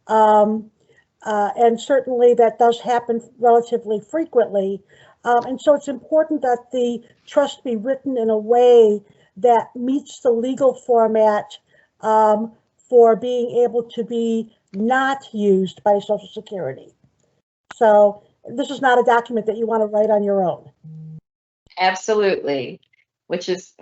And certainly that does happen relatively frequently. And so it's important that the trust be written in a way that meets the legal format for being able to be not used by Social Security. So this is not a document that you want to write on your own. Absolutely, which is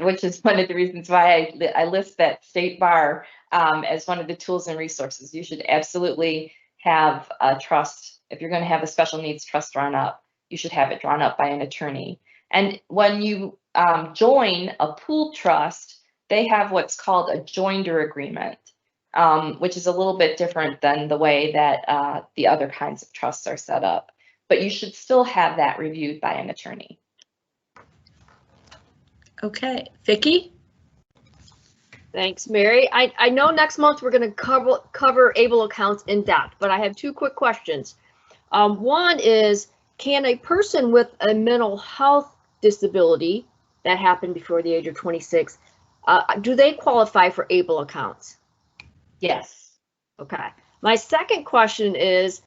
one of the reasons why I list that state bar as one of the tools and resources. You should absolutely have a trust. If you're going to have a special needs trust drawn up, you should have it drawn up by an attorney. And when you join a pooled trust, they have what's called a joinder agreement, which is a little bit different than the way that the other kinds of trusts are set up. But you should still have that reviewed by an attorney. Okay, Vicki? Thanks, Mary. I know next month we're going to cover ABLE accounts in depth, but I have two quick questions. One is, can a person with a mental health disability that happened before the age of 26, do they qualify for ABLE accounts? Yes. Okay. My second question is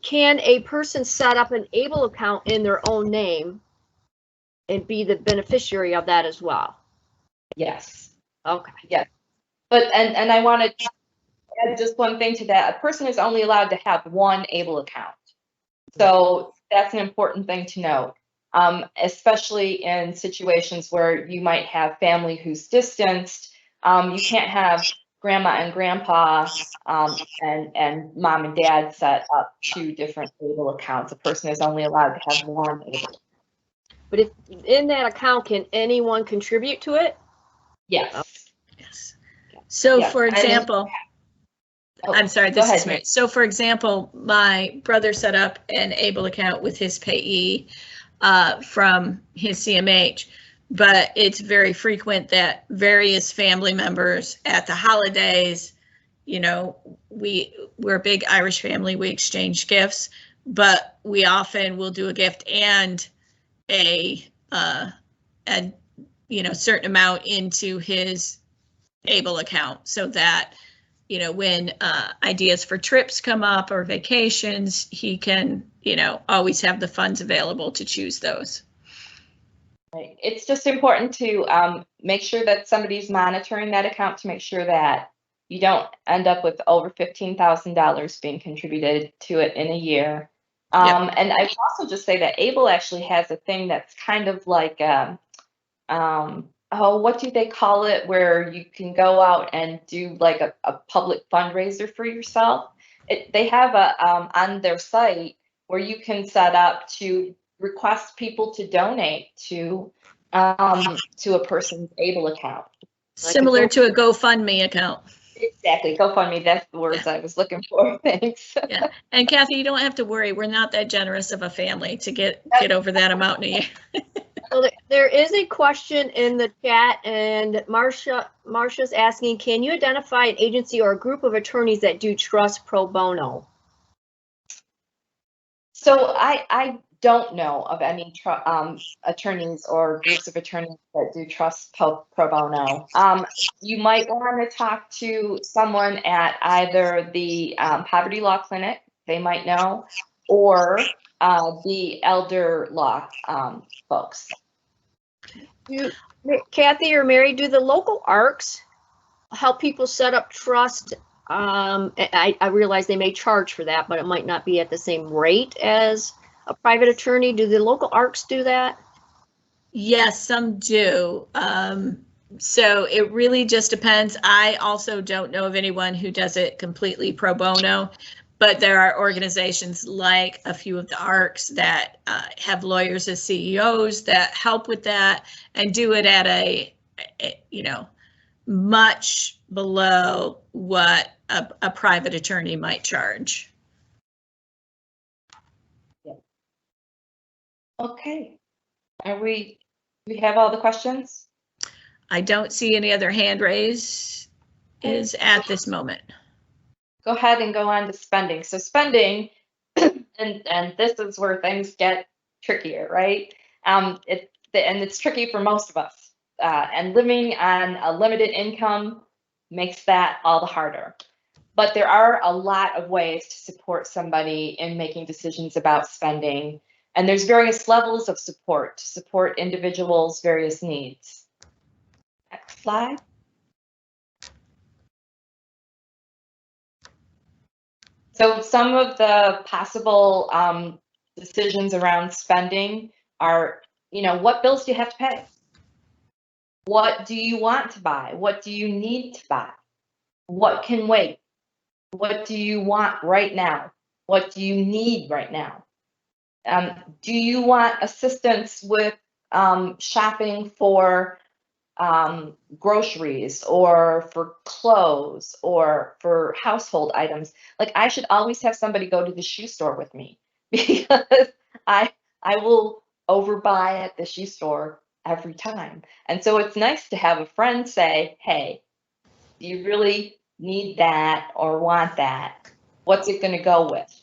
can a person set up an ABLE account in their own name and be the beneficiary of that as well? Yes. Okay. Yes. But and I want to add just one thing to that. A person is only allowed to have one ABLE account. So that's an important thing to note, especially in situations where you might have family who's distanced. You can't have grandma and grandpa and mom and dad set up two different ABLE accounts. A person is only allowed to have one ABLE. But if in that account, can anyone contribute to it? Yes. Yes. So Yeah. for example, I'm sorry, this is Mary. So for example, my brother set up an ABLE account with his payee from his CMH, but it's very frequent that various family members at the holidays, you know, we're a big Irish family, we exchange gifts, but we often will do a gift and a certain amount into his ABLE account so that, you know, when ideas for trips come up or vacations, he can, you know, always have the funds available to choose those. Right. It's just important to make sure that somebody's monitoring that account to make sure that you don't end up with over $15,000 being contributed to it in a year. Yep. And I would also just say that ABLE actually has a thing that's kind of like, what do they call it, where you can go out and do like a public fundraiser for yourself. They have on their site where you can set up to request people to donate to a person's ABLE account. Similar to a GoFundMe account. Exactly, GoFundMe, that's the words I was looking for, thanks. Yeah, and Kathy, you don't have to worry, we're not that generous of a family to get over that amount in a year. Well, there is a question in the chat, and Marcia's asking, can you identify an agency or a group of attorneys that do trust pro bono? So I don't know of any attorneys or groups of attorneys that do trust pro bono. You might want to talk to someone at either the Poverty Law Clinic, they might know, or the elder law folks. Kathy or Mary, do the local ARCs help people set up trust? I realize they may charge for that, but it might not be at the same rate as a private attorney. Do the local ARCs do that? Yes, some do. So it really just depends. I also don't know of anyone who does it completely pro bono, but there are organizations like a few of the ARCs that have lawyers as CEOs that help with that and do it at a you know, much below what a private attorney might charge. Okay, we have all the questions? I don't see any other hand raise is at this moment. go ahead and go on to spending. So spending, and this is where things get trickier, right? And it's tricky for most of us. And living on a limited income makes that all the harder. But there are a lot of ways to support somebody in making decisions about spending. And there's various levels of support to support individuals' various needs. Next slide. So some of the possible decisions around spending are, what bills do you have to pay? What do you want to buy? What do you need to buy? What can wait? What do you want right now? What do you need right now? Do you want assistance with shopping for groceries or for clothes or for household items? Like, I should always have somebody go to the shoe store with me because I will overbuy at the shoe store every time. And so it's nice to have a friend say, hey, do you really need that or want that? What's it going to go with?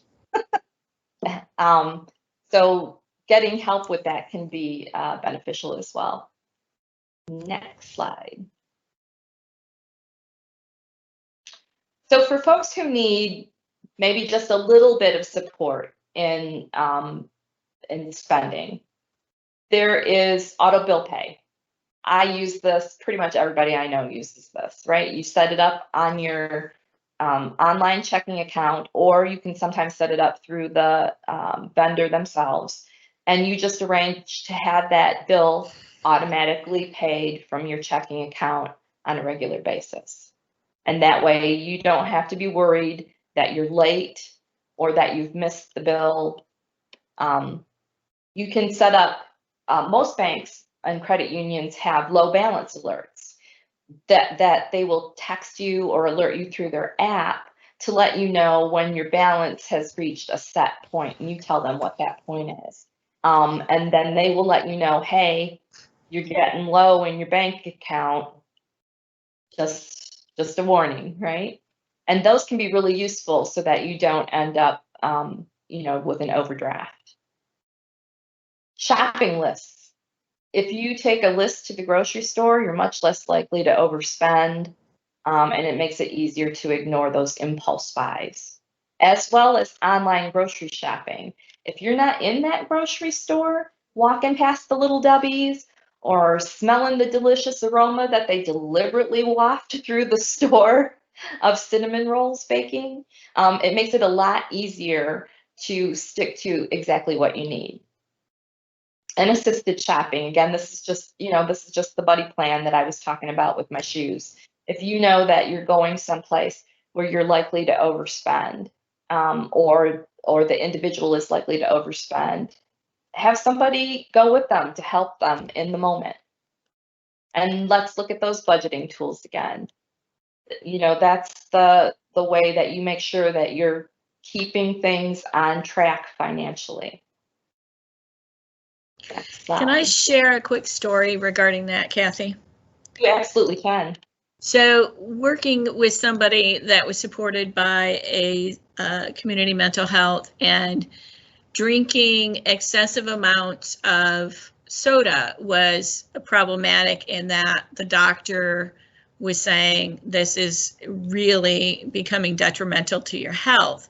So getting help with that can be beneficial as well. Next slide. So for folks who need maybe just a little bit of support in spending, there is auto bill pay. I use this, pretty much everybody I know uses this, right? You set it up on your online checking account, or you can sometimes set it up through the vendor themselves, and you just arrange to have that bill automatically paid from your checking account on a regular basis. And that way you don't have to be worried that you're late or that you've missed the bill. You can set up, most banks and credit unions have low balance alerts that they will text you or alert you through their app to let you know when your balance has reached a set point, and you tell them what that point is. And then they will let you know, hey, you're getting low in your bank account, just a warning, right? And those can be really useful so that you don't end up, with an overdraft. Shopping lists. If you take a list to the grocery store, you're much less likely to overspend, and it makes it easier to ignore those impulse buys, as well as online grocery shopping. If you're not in that grocery store, walking past the Little Dubbies or smelling the delicious aroma that they deliberately waft through the store of cinnamon rolls baking, it makes it a lot easier to stick to exactly what you need. And assisted shopping, again, this is just the buddy plan that I was talking about with my shoes. If you know that you're going someplace where you're likely to overspend, or the individual is likely to overspend, have somebody go with them to help them in the moment. And let's look at those budgeting tools again. That's the way that you make sure that you're keeping things on track financially. Can I share a quick story regarding that, Kathy? You absolutely can. So working with somebody that was supported by a community mental health, and drinking excessive amounts of soda was problematic in that the doctor was saying this is really becoming detrimental to your health,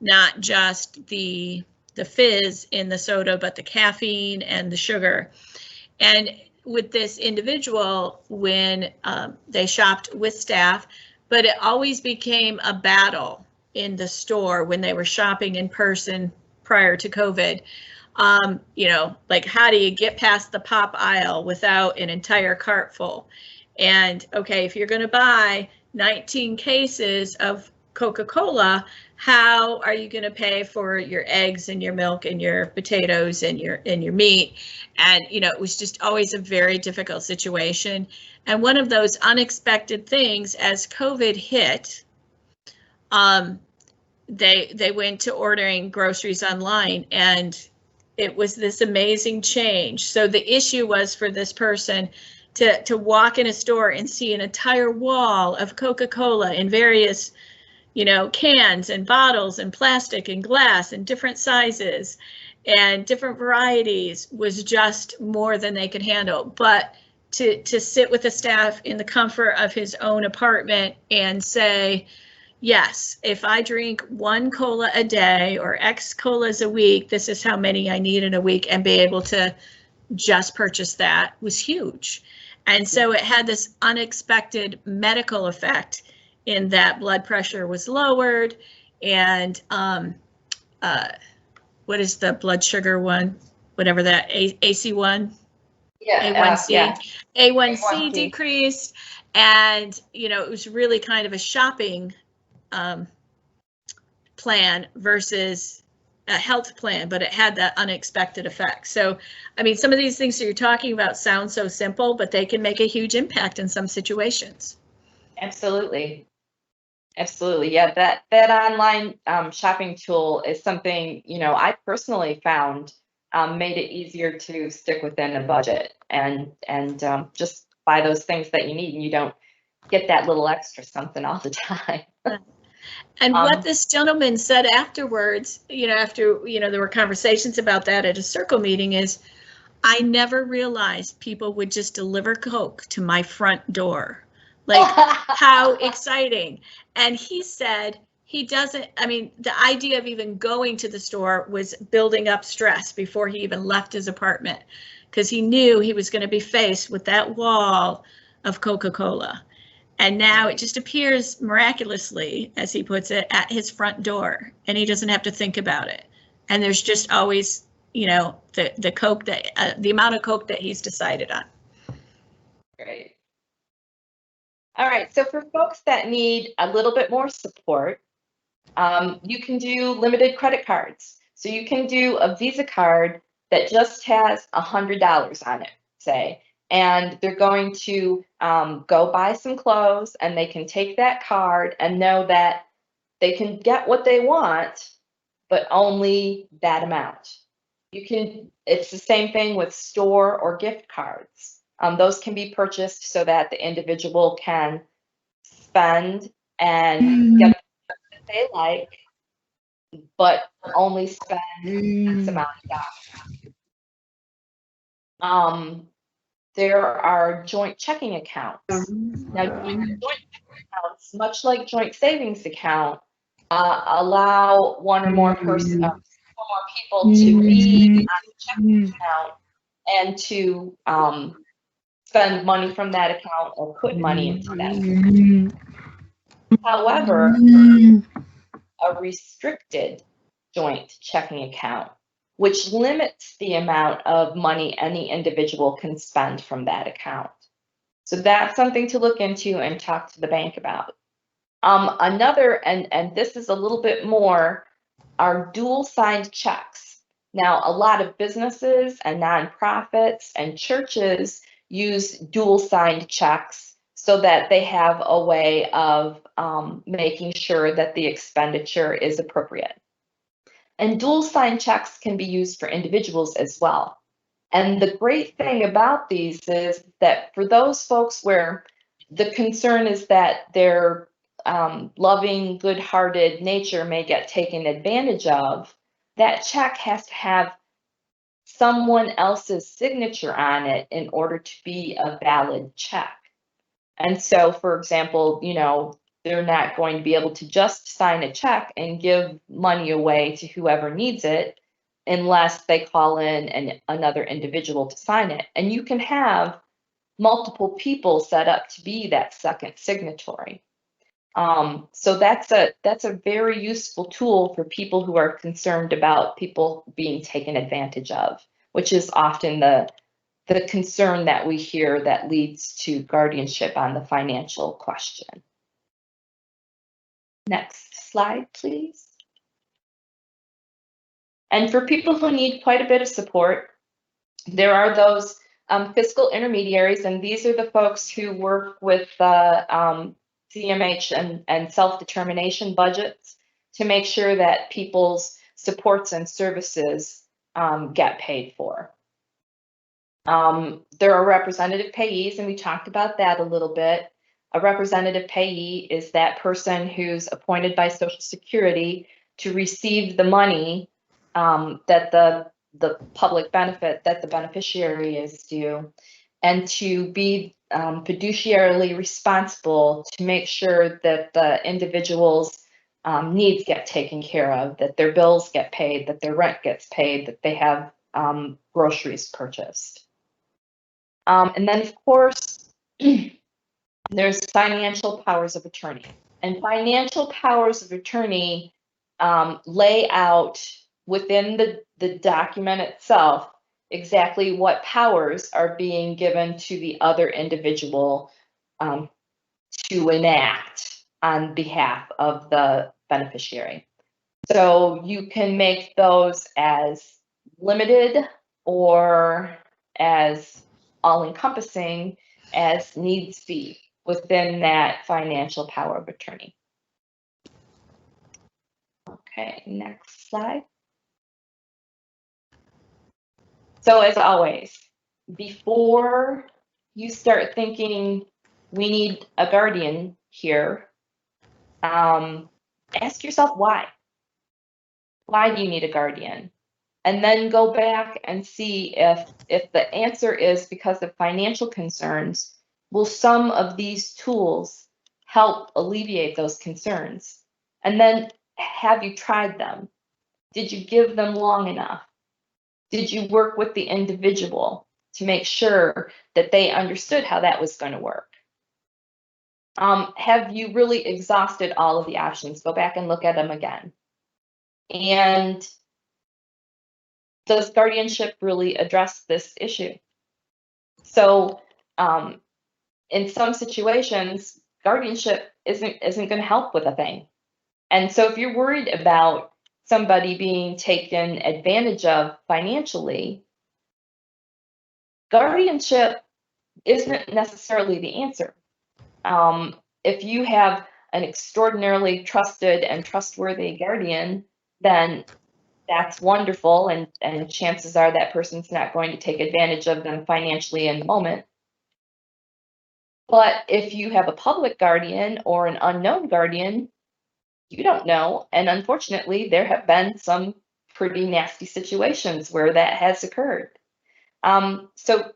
not just the fizz in the soda, but the caffeine and the sugar. And with this individual, when they shopped with staff, but it always became a battle in the store when they were shopping in person prior to COVID. Like, how do you get past the pop aisle without an entire cart full? And okay, if you're going to buy 19 cases of Coca-Cola, how are you going to pay for your eggs and your milk and your potatoes and your meat? And it was just always a very difficult situation. And one of those unexpected things, as COVID hit, they went to ordering groceries online, and it was this amazing change. So the issue was for this person to walk in a store and see an entire wall of Coca-Cola in various you know, cans and bottles and plastic and glass and different sizes and different varieties was just more than they could handle. But to sit with the staff in the comfort of his own apartment and say, yes, if I drink 1 cola a day or X colas a week, this is how many I need in a week, and be able to just purchase that was huge. And so it had this unexpected medical effect in that blood pressure was lowered, and what is the blood sugar one? Whatever that, AC1? Yeah, A1C. yeah. A1C decreased, and you know, it was really kind of a shopping plan versus a health plan, but it had that unexpected effect. So, I mean, some of these things that you're talking about sound so simple, but they can make a huge impact in some situations. Absolutely. Absolutely. Yeah, that online shopping tool is something, you know, I personally found made it easier to stick within a budget and just buy those things that you need, and you don't get that little extra something all the time. And what this gentleman said afterwards, you know, after, you know, there were conversations about that at a circle meeting, is I never realized people would just deliver Coke to my front door. Like, how exciting. And he said he doesn't, I mean, the idea of even going to the store was building up stress before he even left his apartment, because he knew he was going to be faced with that wall of Coca-Cola. And now it just appears miraculously, as he puts it, at his front door, and he doesn't have to think about it. And there's just always, you know, the Coke that, the amount of Coke that he's decided on. Great. All right, so for folks that need a little bit more support, you can do limited credit cards. So you can do a Visa card that just has $100 on it, say, and they're going to go buy some clothes, and they can take that card and know that they can get what they want, but only that amount. You can, it's the same thing with store or gift cards. Those can be purchased so that the individual can spend and get what they like, but only spend X amount of dollars. There are joint checking accounts. Now, joint checking accounts, much like joint savings account, allow one or more people to be on the checking account and to spend money from that account or put money into that account. However, a restricted joint checking account, which limits the amount of money any individual can spend from that account. So that's something to look into and talk to the bank about. Another, and this is a little bit more, are dual signed checks. Now, a lot of businesses and nonprofits and churches use dual signed checks so that they have a way of making sure that the expenditure is appropriate. And dual signed checks can be used for individuals as well. And the great thing about these is that for those folks where the concern is that their loving, good-hearted nature may get taken advantage of, that check has to have someone else's signature on it in order to be a valid check. And so, for example, you know, they're not going to be able to just sign a check and give money away to whoever needs it unless they call in another individual to sign it. And you can have multiple people set up to be that second signatory. So that's a very useful tool for people who are concerned about people being taken advantage of, which is often the concern that we hear that leads to guardianship on the financial question. Next slide, please. And for people who need quite a bit of support, there are those fiscal intermediaries, and these are the folks who work with CMH and self-determination budgets to make sure that people's supports and services get paid for. There are representative payees, and we talked about that a little bit. A representative payee is that person who's appointed by Social Security to receive the money that the public benefit that the beneficiary is due, and to be fiduciarily responsible to make sure that the individual's needs get taken care of, that their bills get paid, that their rent gets paid, that they have groceries purchased. And then, of course, there's financial powers of attorney. And financial powers of attorney lay out within the document itself exactly what powers are being given to the other individual to enact on behalf of the beneficiary. So you can make those as limited or as all-encompassing as needs be within that financial power of attorney. Okay, next slide. So as always, before you start thinking we need a guardian here, ask yourself why. Why do you need a guardian? And then go back and see if the answer is because of financial concerns, will some of these tools help alleviate those concerns? And then have you tried them? Did you give them long enough? Did you work with the individual to make sure that they understood how that was going to work? Have you really exhausted all of the options? Go back and look at them again. And does guardianship really address this issue? So in some situations, guardianship isn't going to help with a thing. And so if you're worried about somebody being taken advantage of financially, guardianship isn't necessarily the answer. If you have an extraordinarily trusted and trustworthy guardian, then that's wonderful, and chances are that person's not going to take advantage of them financially in the moment. But if you have a public guardian or an unknown guardian, you don't know. And unfortunately, there have been some pretty nasty situations where that has occurred. So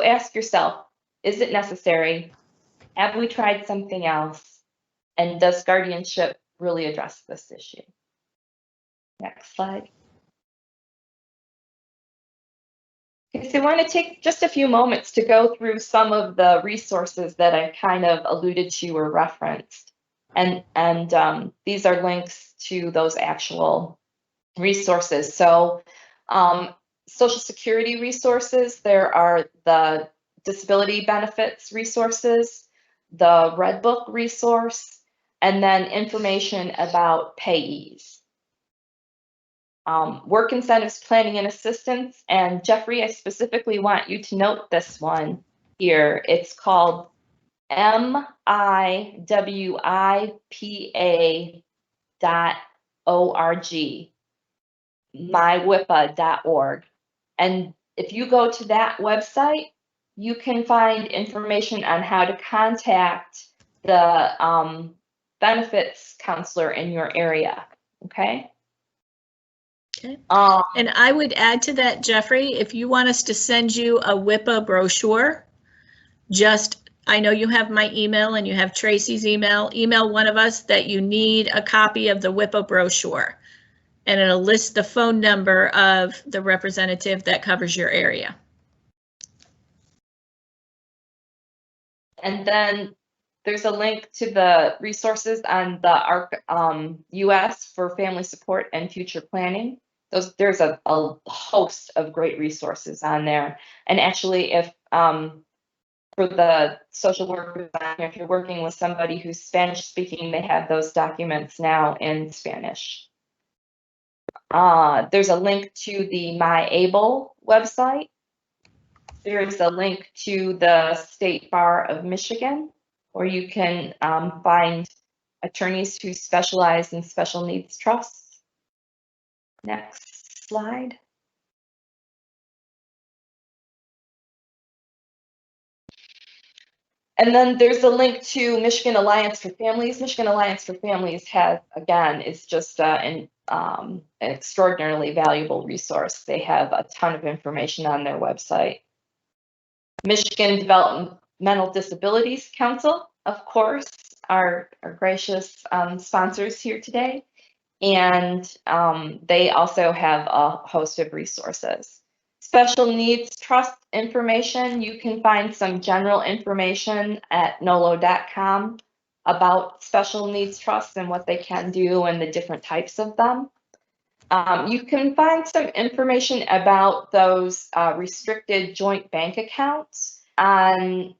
ask yourself, is it necessary? Have we tried something else? And does guardianship really address this issue? Next slide. Okay, so I want to take just a few moments to go through some of the resources that I kind of alluded to or referenced. And these are links to those actual resources. So Social Security resources, there are the disability benefits resources, the Red Book resource, and then information about payees. Work incentives planning and assistance. And Jeffrey, I specifically want you to note this one here. It's called MIWIPA.org, mywipa.org. And if you go to that website, you can find information on how to contact the benefits counselor in your area, okay? Okay. And I would add to that, Jeffrey, if you want us to send you a WIPA brochure, I know you have my email and you have Tracy's email one of us that you need a copy of the WIPA brochure. And it'll list the phone number of the representative that covers your area. And then there's a link to the resources on the ARC US for family support and future planning. There's a host of great resources on there. And actually, if for the social workers, if you're working with somebody who's Spanish speaking, they have those documents now in Spanish. There's a link to the MyAble website. There's a link to the State Bar of Michigan, where you can find attorneys who specialize in special needs trusts. Next slide. And then there's a link to Michigan Alliance for Families. Michigan Alliance for Families has, again, is just an extraordinarily valuable resource. They have a ton of information on their website. Michigan Developmental Disabilities Council, of course, are gracious sponsors here today. And they also have a host of resources. Special Needs Trust information, you can find some general information at nolo.com about special needs trusts and what they can do and the different types of them. You can find some information about those restricted joint bank accounts on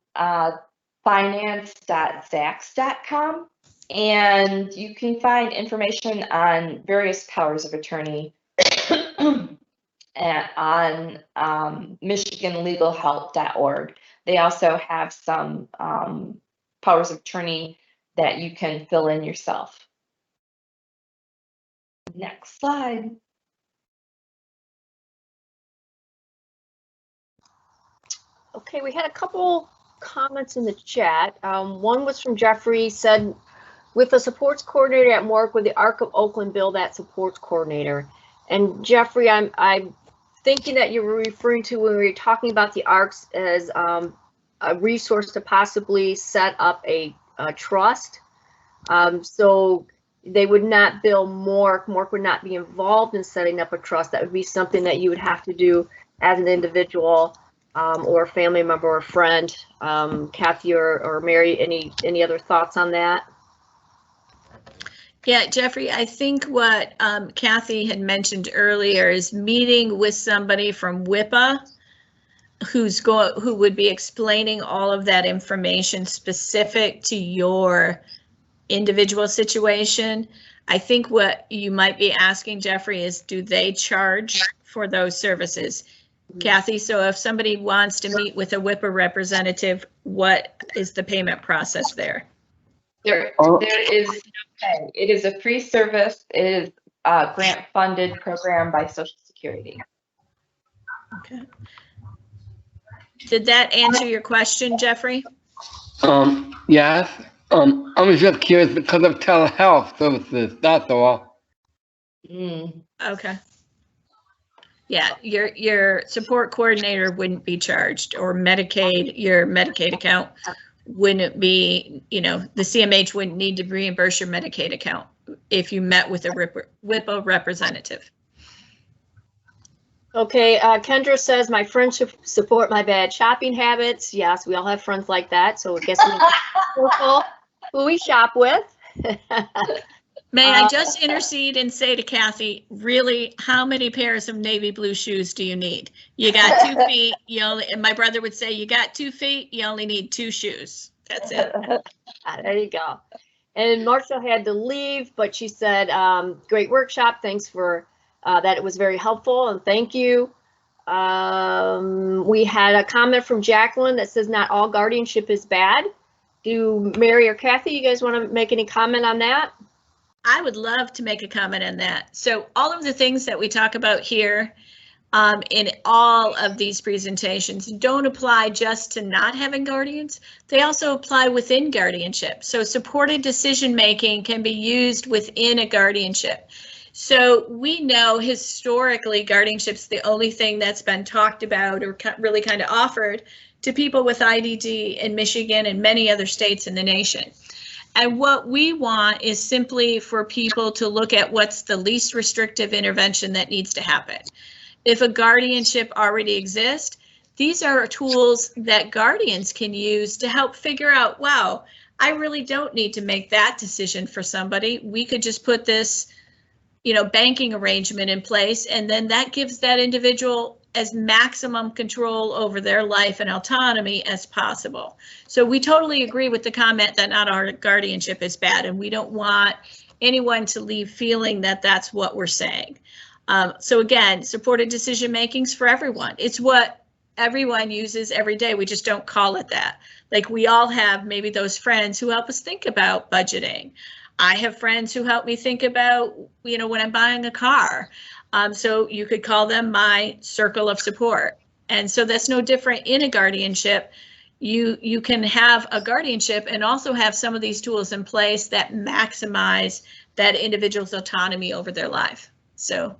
finance.zacks.com. And you can find information on various powers of attorney on michiganlegalhelp.org. They also have some powers of attorney that you can fill in yourself. Next slide. Okay, we had a couple comments in the chat. One was from Jeffrey, said, with the supports coordinator at Mork, would the Arc of Oakland bill that supports coordinator? And Jeffrey, I'm thinking that you were referring to when we were talking about the ARCs as a resource to possibly set up a trust. So they would not bill Mork. Mork would not be involved in setting up a trust. That would be something that you would have to do as an individual or a family member or friend. Kathy or Mary, any other thoughts on that? Yeah, Jeffrey, I think what Kathy had mentioned earlier is meeting with somebody from WIPA who would be explaining all of that information specific to your individual situation. I think what you might be asking, Jeffrey, is do they charge for those services? Kathy, so if somebody wants to meet with a WIPA representative, what is the payment process there? There is no pay. It is a free service. It is a grant-funded program by Social Security. Okay. Did that answer your question, Jeffrey? Yes. I was just curious because of telehealth services, that's all. Okay. Yeah, your support coordinator wouldn't be charged, or Medicaid, your Medicaid account wouldn't be, the CMH wouldn't need to reimburse your Medicaid account if you met with a WIPA representative. Okay, Kendra says, my friends support my bad shopping habits. Yes, we all have friends like that, so I guess we have careful who we shop with. May I just intercede and say to Kathy, really, how many pairs of navy blue shoes do you need? You got 2 feet, and my brother would say, you got 2 feet, you only need 2 shoes. That's it. There you go. And Marcia had to leave, but she said, great workshop. Thanks for that. It was very helpful, and thank you. We had a comment from Jacqueline that says not all guardianship is bad. Do Mary or Kathy, you guys want to make any comment on that? I would love to make a comment on that. So all of the things that we talk about here in all of these presentations don't apply just to not having guardians. They also apply within guardianship. So supported decision-making can be used within a guardianship. So we know historically guardianship's the only thing that's been talked about or really kind of offered to people with IDD in Michigan and many other states in the nation. And what we want is simply for people to look at what's the least restrictive intervention that needs to happen. If a guardianship already exists, these are tools that guardians can use to help figure out, wow, I really don't need to make that decision for somebody. We could just put this, banking arrangement in place, and then that gives that individual as maximum control over their life and autonomy as possible. So we totally agree with the comment that not our guardianship is bad, and we don't want anyone to leave feeling that that's what we're saying. So again, supported decision making's for everyone. It's what everyone uses every day. We just don't call it that. Like we all have maybe those friends who help us think about budgeting. I have friends who help me think about, when I'm buying a car. So you could call them my circle of support. And so that's no different in a guardianship. you can have a guardianship and also have some of these tools in place that maximize that individual's autonomy over their life. So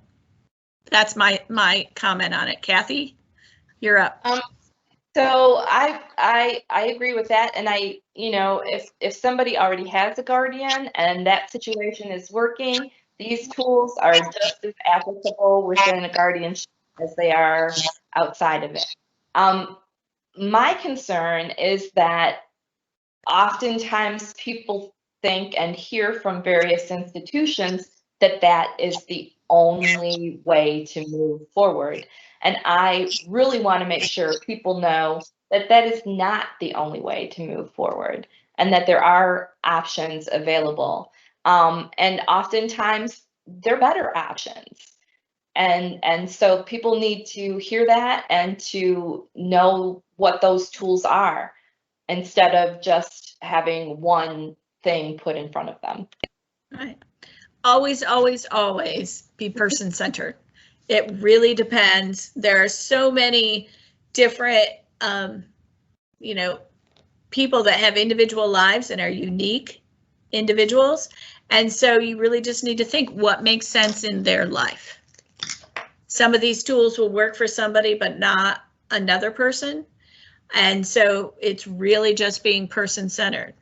that's my comment on it. Kathy, you're up. So I agree with that, and if somebody already has a guardian and that situation is working, these tools are just as applicable within a guardianship as they are outside of it. My concern is that oftentimes people think and hear from various institutions that that is the only way to move forward. And I really want to make sure people know that that is not the only way to move forward and that there are options available. And oftentimes they're better options. And so people need to hear that and to know what those tools are instead of just having one thing put in front of them. Right. Always, always, always be person-centered. It really depends. There are so many different, people that have individual lives and are unique individuals. And so you really just need to think what makes sense in their life. Some of these tools will work for somebody, but not another person. And so it's really just being person-centered.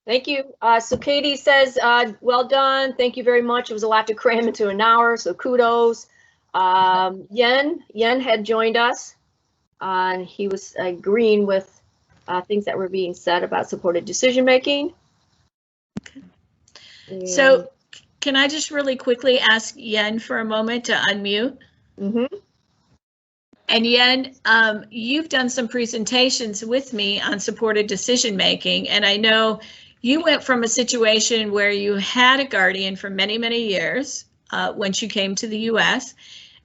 Thank you. So Katie says, well done. Thank you very much. It was a lot to cram into an hour, so kudos. Yen had joined us, and he was agreeing with things that were being said about supported decision-making. Okay. So can I just really quickly ask Yen for a moment to unmute? Mm-hmm. And Yen, you've done some presentations with me on supported decision-making, and I know you went from a situation where you had a guardian for many, many years once you came to the US,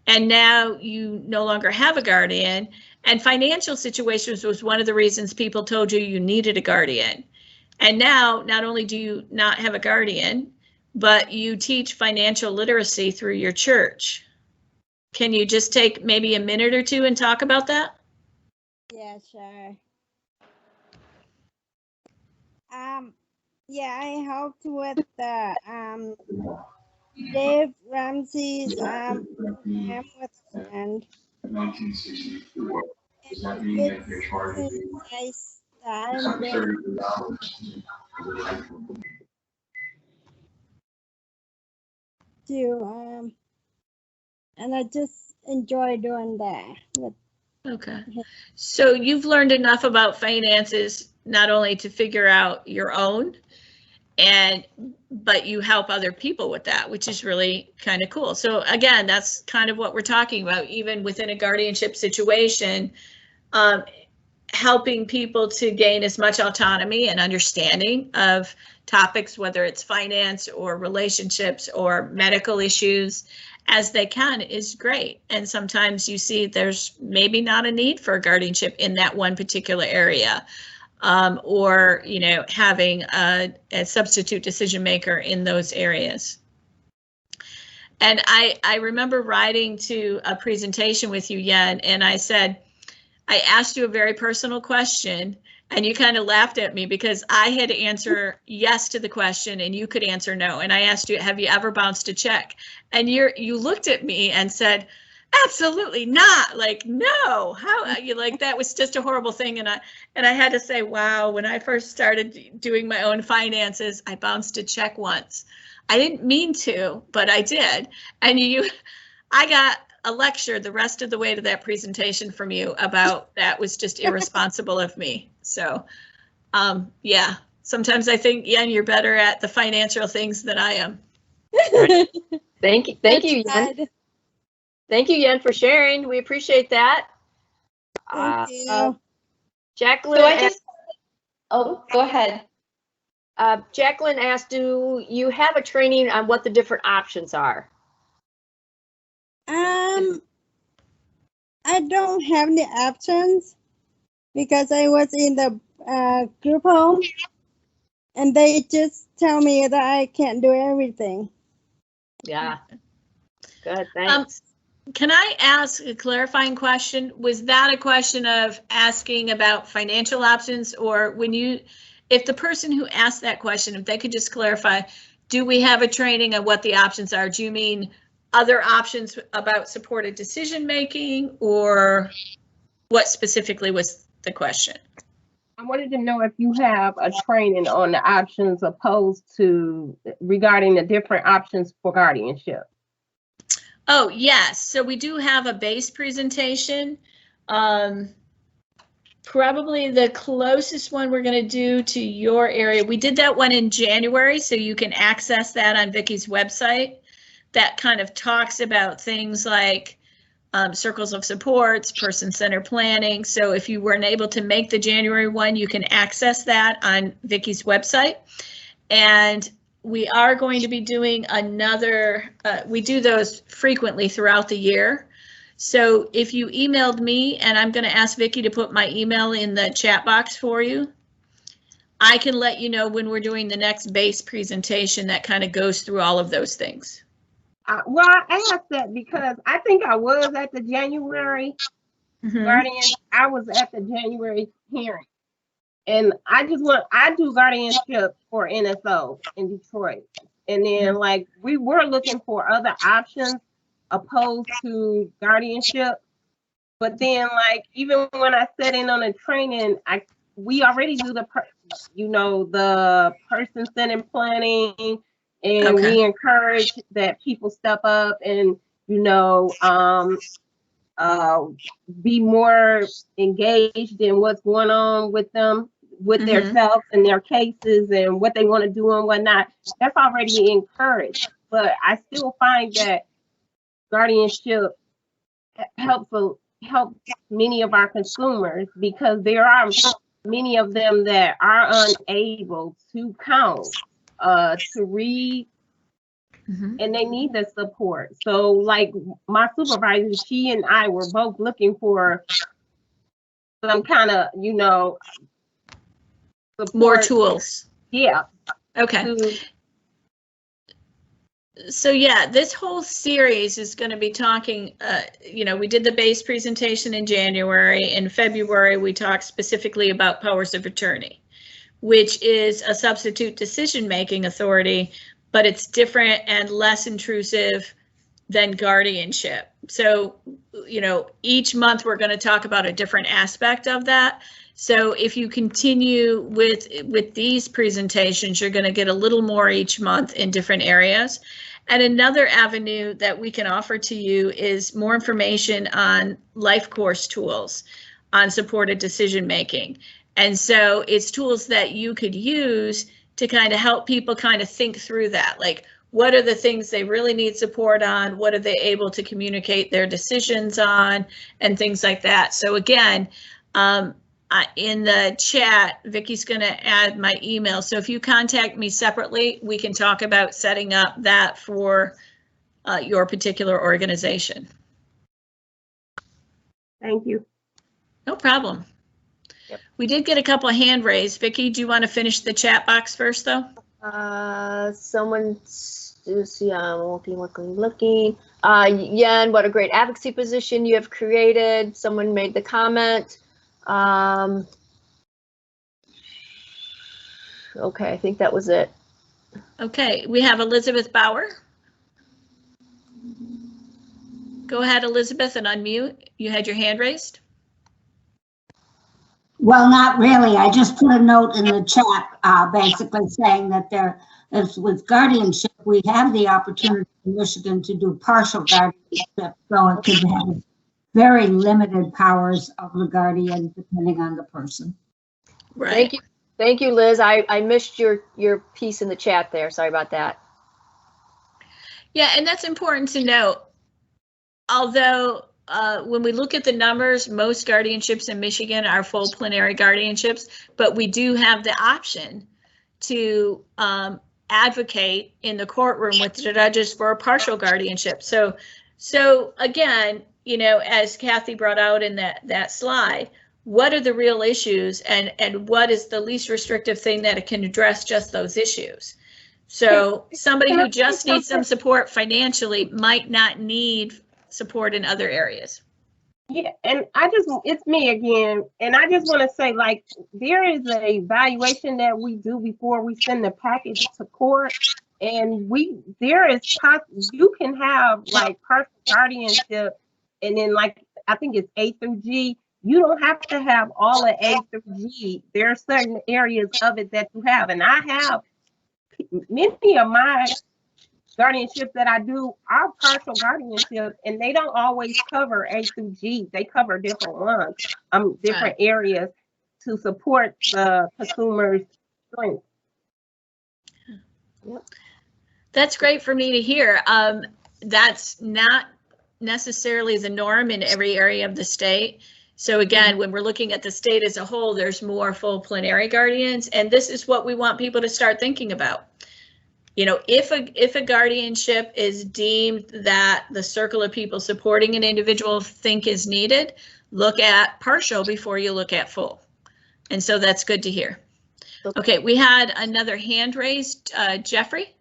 and now you no longer have a guardian, and financial situations was one of the reasons people told you you needed a guardian. And now, not only do you not have a guardian, but you teach financial literacy through your church. Can you just take maybe a minute or two and talk about that? Yeah, sure. Yeah, I helped with the Dave Ramsey's program with a friend. 1964. Is that being I started to and I just enjoy doing that. Okay. So you've learned enough about finances not only to figure out your own, but you help other people with that, which is really kind of cool. So again, that's kind of what we're talking about, even within a guardianship situation, helping people to gain as much autonomy and understanding of topics, whether it's finance or relationships or medical issues, as they can is great. And sometimes you see there's maybe not a need for a guardianship in that one particular area, or having a substitute decision maker in those areas. And I remember writing to a presentation with you, Yen, and I asked you a very personal question, and you kind of laughed at me because I had to answer yes to the question and you could answer no. And I asked you, have you ever bounced a check? And you looked at me and said, absolutely not. Like, no, how you like that was just a horrible thing. And I had to say, wow, when I first started doing my own finances, I bounced a check once. I didn't mean to, but I did. And I got a lecture the rest of the way to that presentation from you about that was just irresponsible of me. So, yeah, sometimes I think, Yen, you're better at the financial things than I am. Thank you, Yen. Thank you, Yen, for sharing. We appreciate that. Thank you. Jacqueline. So go ahead. Jacqueline asked, do you have a training on what the different options are? I don't have the options because I was in the group home and they just tell me that I can't do everything. Yeah. Good, thanks. Can I ask a clarifying question? Was that a question of asking about financial options, or if the person who asked that question, if they could just clarify, do we have a training on what the options are? Do you mean other options about supported decision making, or what specifically was the question? I wanted to know if you have a training on the options opposed to regarding the different options for guardianship. Oh, yes. So we do have a base presentation. Probably the closest one we're going to do to your area. We did that one in January, so you can access that on Vicky's website. That kind of talks about things like circles of supports, person-centered planning. So if you weren't able to make the January one, you can access that on Vicky's website. And we are going to be doing another, we do those frequently throughout the year. So if you emailed me, and I'm going to ask Vicky to put my email in the chat box for you, I can let you know when we're doing the next base presentation that kind of goes through all of those things. Well, I asked that because I think I was at the January guardian. I was at the January hearing, and I do guardianship for NSO in Detroit, and then like we were looking for other options opposed to guardianship, but then like even when I sat in on a training, we already do the person-centered planning. And we encourage that people step up and, be more engaged in what's going on with them, with their self and their cases and what they want to do and whatnot. That's already encouraged. But I still find that guardianship helps many of our consumers, because there are many of them that are unable to count, to read, and they need the support. So like my supervisor, she and I were both looking for some kind of, support. More tools. Yeah. Okay. So yeah, this whole series is going to be talking, we did the base presentation in January. In February, we talked specifically about powers of attorney, which is a substitute decision-making authority, but it's different and less intrusive than guardianship. So, each month we're going to talk about a different aspect of that. So if you continue with these presentations, you're going to get a little more each month in different areas. And another avenue that we can offer to you is more information on life course tools on supported decision making. And so it's tools that you could use to kind of help people kind of think through that. Like, what are the things they really need support on? What are they able to communicate their decisions on, and things like that. So again, in the chat, Vicky's going to add my email. So if you contact me separately, we can talk about setting up that for your particular organization. Thank you. No problem. Yep. We did get a couple of hand raised. Vicky, do you want to finish the chat box first, though? Looking. Yen, what a great advocacy position you have created. Someone made the comment. Okay, I think that was it. Okay, we have Elizabeth Bauer. Go ahead, Elizabeth, and unmute. You had your hand raised. Well, not really. I just put a note in the chat, basically saying that with guardianship, we have the opportunity in Michigan to do partial guardianship, so it could have very limited powers of the guardian depending on the person. Right. Thank you, Liz. I missed your piece in the chat there. Sorry about that. Yeah, and that's important to note. Although when we look at the numbers, most guardianships in Michigan are full plenary guardianships, but we do have the option to advocate in the courtroom with the judges for a partial guardianship. So again, as Kathy brought out in that slide, what are the real issues, and what is the least restrictive thing that it can address just those issues? So somebody who just needs some support financially might not need support in other areas. Yeah, and it's me again, and I just want to say, like, there is a evaluation that we do before we send the package to court, and you can have like partial guardianship, and then like I think it's A through G. You don't have to have all of A through G. There are certain areas of it that you have, and I have many of my guardianships that I do are partial guardianships, and they don't always cover A through G. They cover different ones, different areas to support the consumer's strength. That's great for me to hear. That's not necessarily the norm in every area of the state. So again, when we're looking at the state as a whole, there's more full plenary guardians, and this is what we want people to start thinking about. You know, if a guardianship is deemed that the circle of people supporting an individual think is needed, look at partial before you look at full. And so that's good to hear. Okay, we had another hand raised, Jeffrey.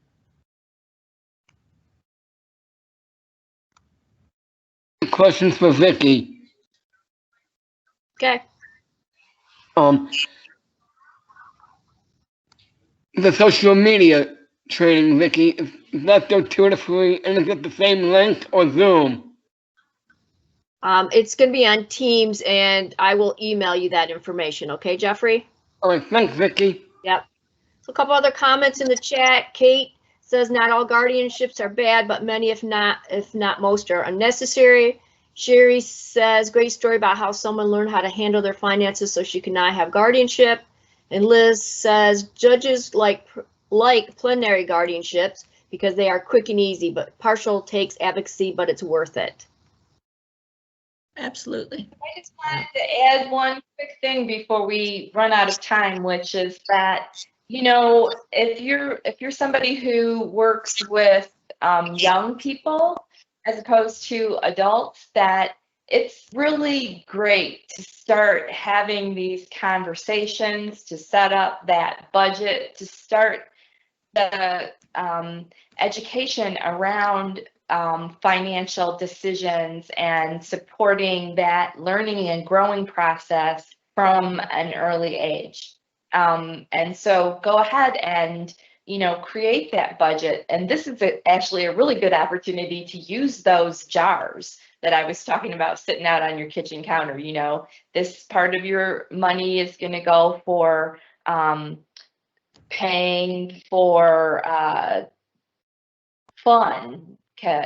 Questions for Vicki. Okay. The social media training, Vicki, is that go 2 to 3, and is it the same length or Zoom? It's going to be on Teams, and I will email you that information. Okay, Jeffrey? All right, thanks, Vicki. Yep. So a couple other comments in the chat. Kate says not all guardianships are bad, but many, if not most, are unnecessary. Sherry says great story about how someone learned how to handle their finances so she could not have guardianship. And Liz says judges like plenary guardianships because they are quick and easy, but partial takes advocacy, but it's worth it. Absolutely. I just wanted to add one quick thing before we run out of time, which is that, you know, if you're somebody who works with young people as opposed to adults, that it's really great to start having these conversations, to set up that budget, to start the education around financial decisions and supporting that learning and growing process from an early age. And so go ahead and, you know, create that budget. And this is actually a really good opportunity to use those jars that I was talking about sitting out on your kitchen counter. You know, this part of your money is going to go for paying for fun,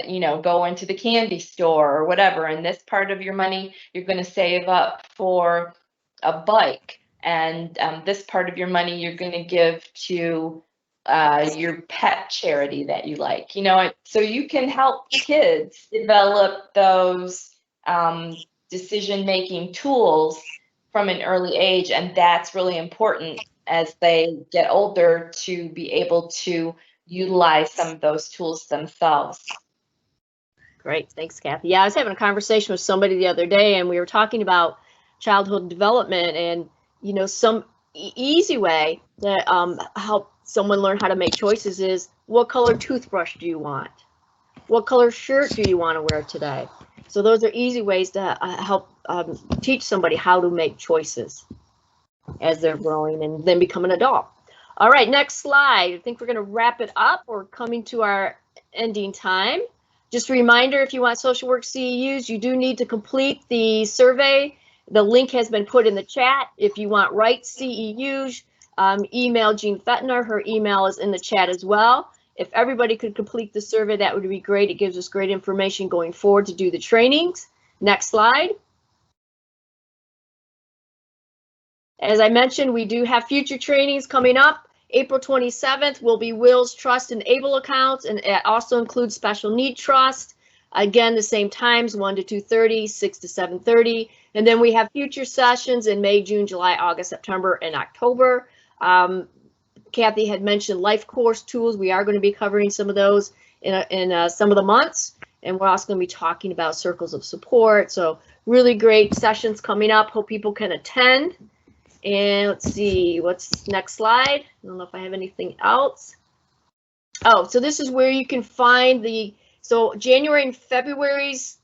you know, go into the candy store or whatever. And this part of your money, you're going to save up for a bike. And this part of your money, you're going to give to your pet charity that you like, you know, so you can help kids develop those decision-making tools from an early age. And that's really important as they get older to be able to utilize some of those tools themselves. Great, thanks, Kathy. Yeah, I was having a conversation with somebody the other day, and we were talking about childhood development, and you know, some easy way that help someone learn how to make choices is, what color toothbrush do you want? What color shirt do you want to wear today? So those are easy ways to help teach somebody how to make choices as they're growing and then become an adult. All right, next slide. I think we're going to wrap it up. We're coming to our ending time. Just a reminder, if you want social work CEUs, you do need to complete the survey. The link has been put in the chat. If you want right CEUs, email Jean Fettner. Her email is in the chat as well. If everybody could complete the survey, that would be great. It gives us great information going forward to do the trainings. Next slide. As I mentioned, we do have future trainings coming up. April 27th will be Wills Trust and Able accounts, and it also includes Special Need Trust. Again, the same times, 1 to 2:30, 6 to 7:30. And then we have future sessions in May, June, July, August, September, and October. Kathy had mentioned life course tools. We are going to be covering some of those in some of the months. And we're also going to be talking about circles of support. So really great sessions coming up. Hope people can attend. And let's see, what's next slide? I don't know if I have anything else. Oh, so this is where you can find so January and February's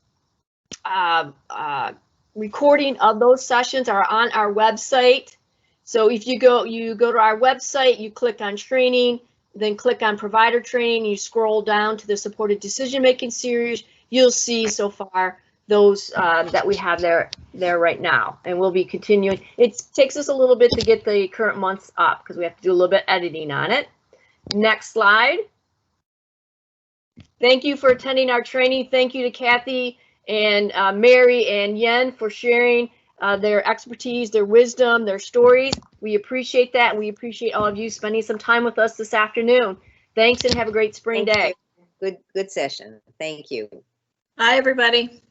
recording of those sessions are on our website. So if you go to our website, you click on training, then click on provider training, you scroll down to the supported decision-making series, you'll see so far those that we have there right now, and we'll be continuing. It takes us a little bit to get the current months up because we have to do a little bit editing on it. Next slide. Thank you for attending our training. Thank you to Kathy and Mary and Yen for sharing their expertise, their wisdom, their stories. We appreciate that, and we appreciate all of you spending some time with us this afternoon. Thanks, and have a great spring day. Good session. Thank you. Bye, everybody.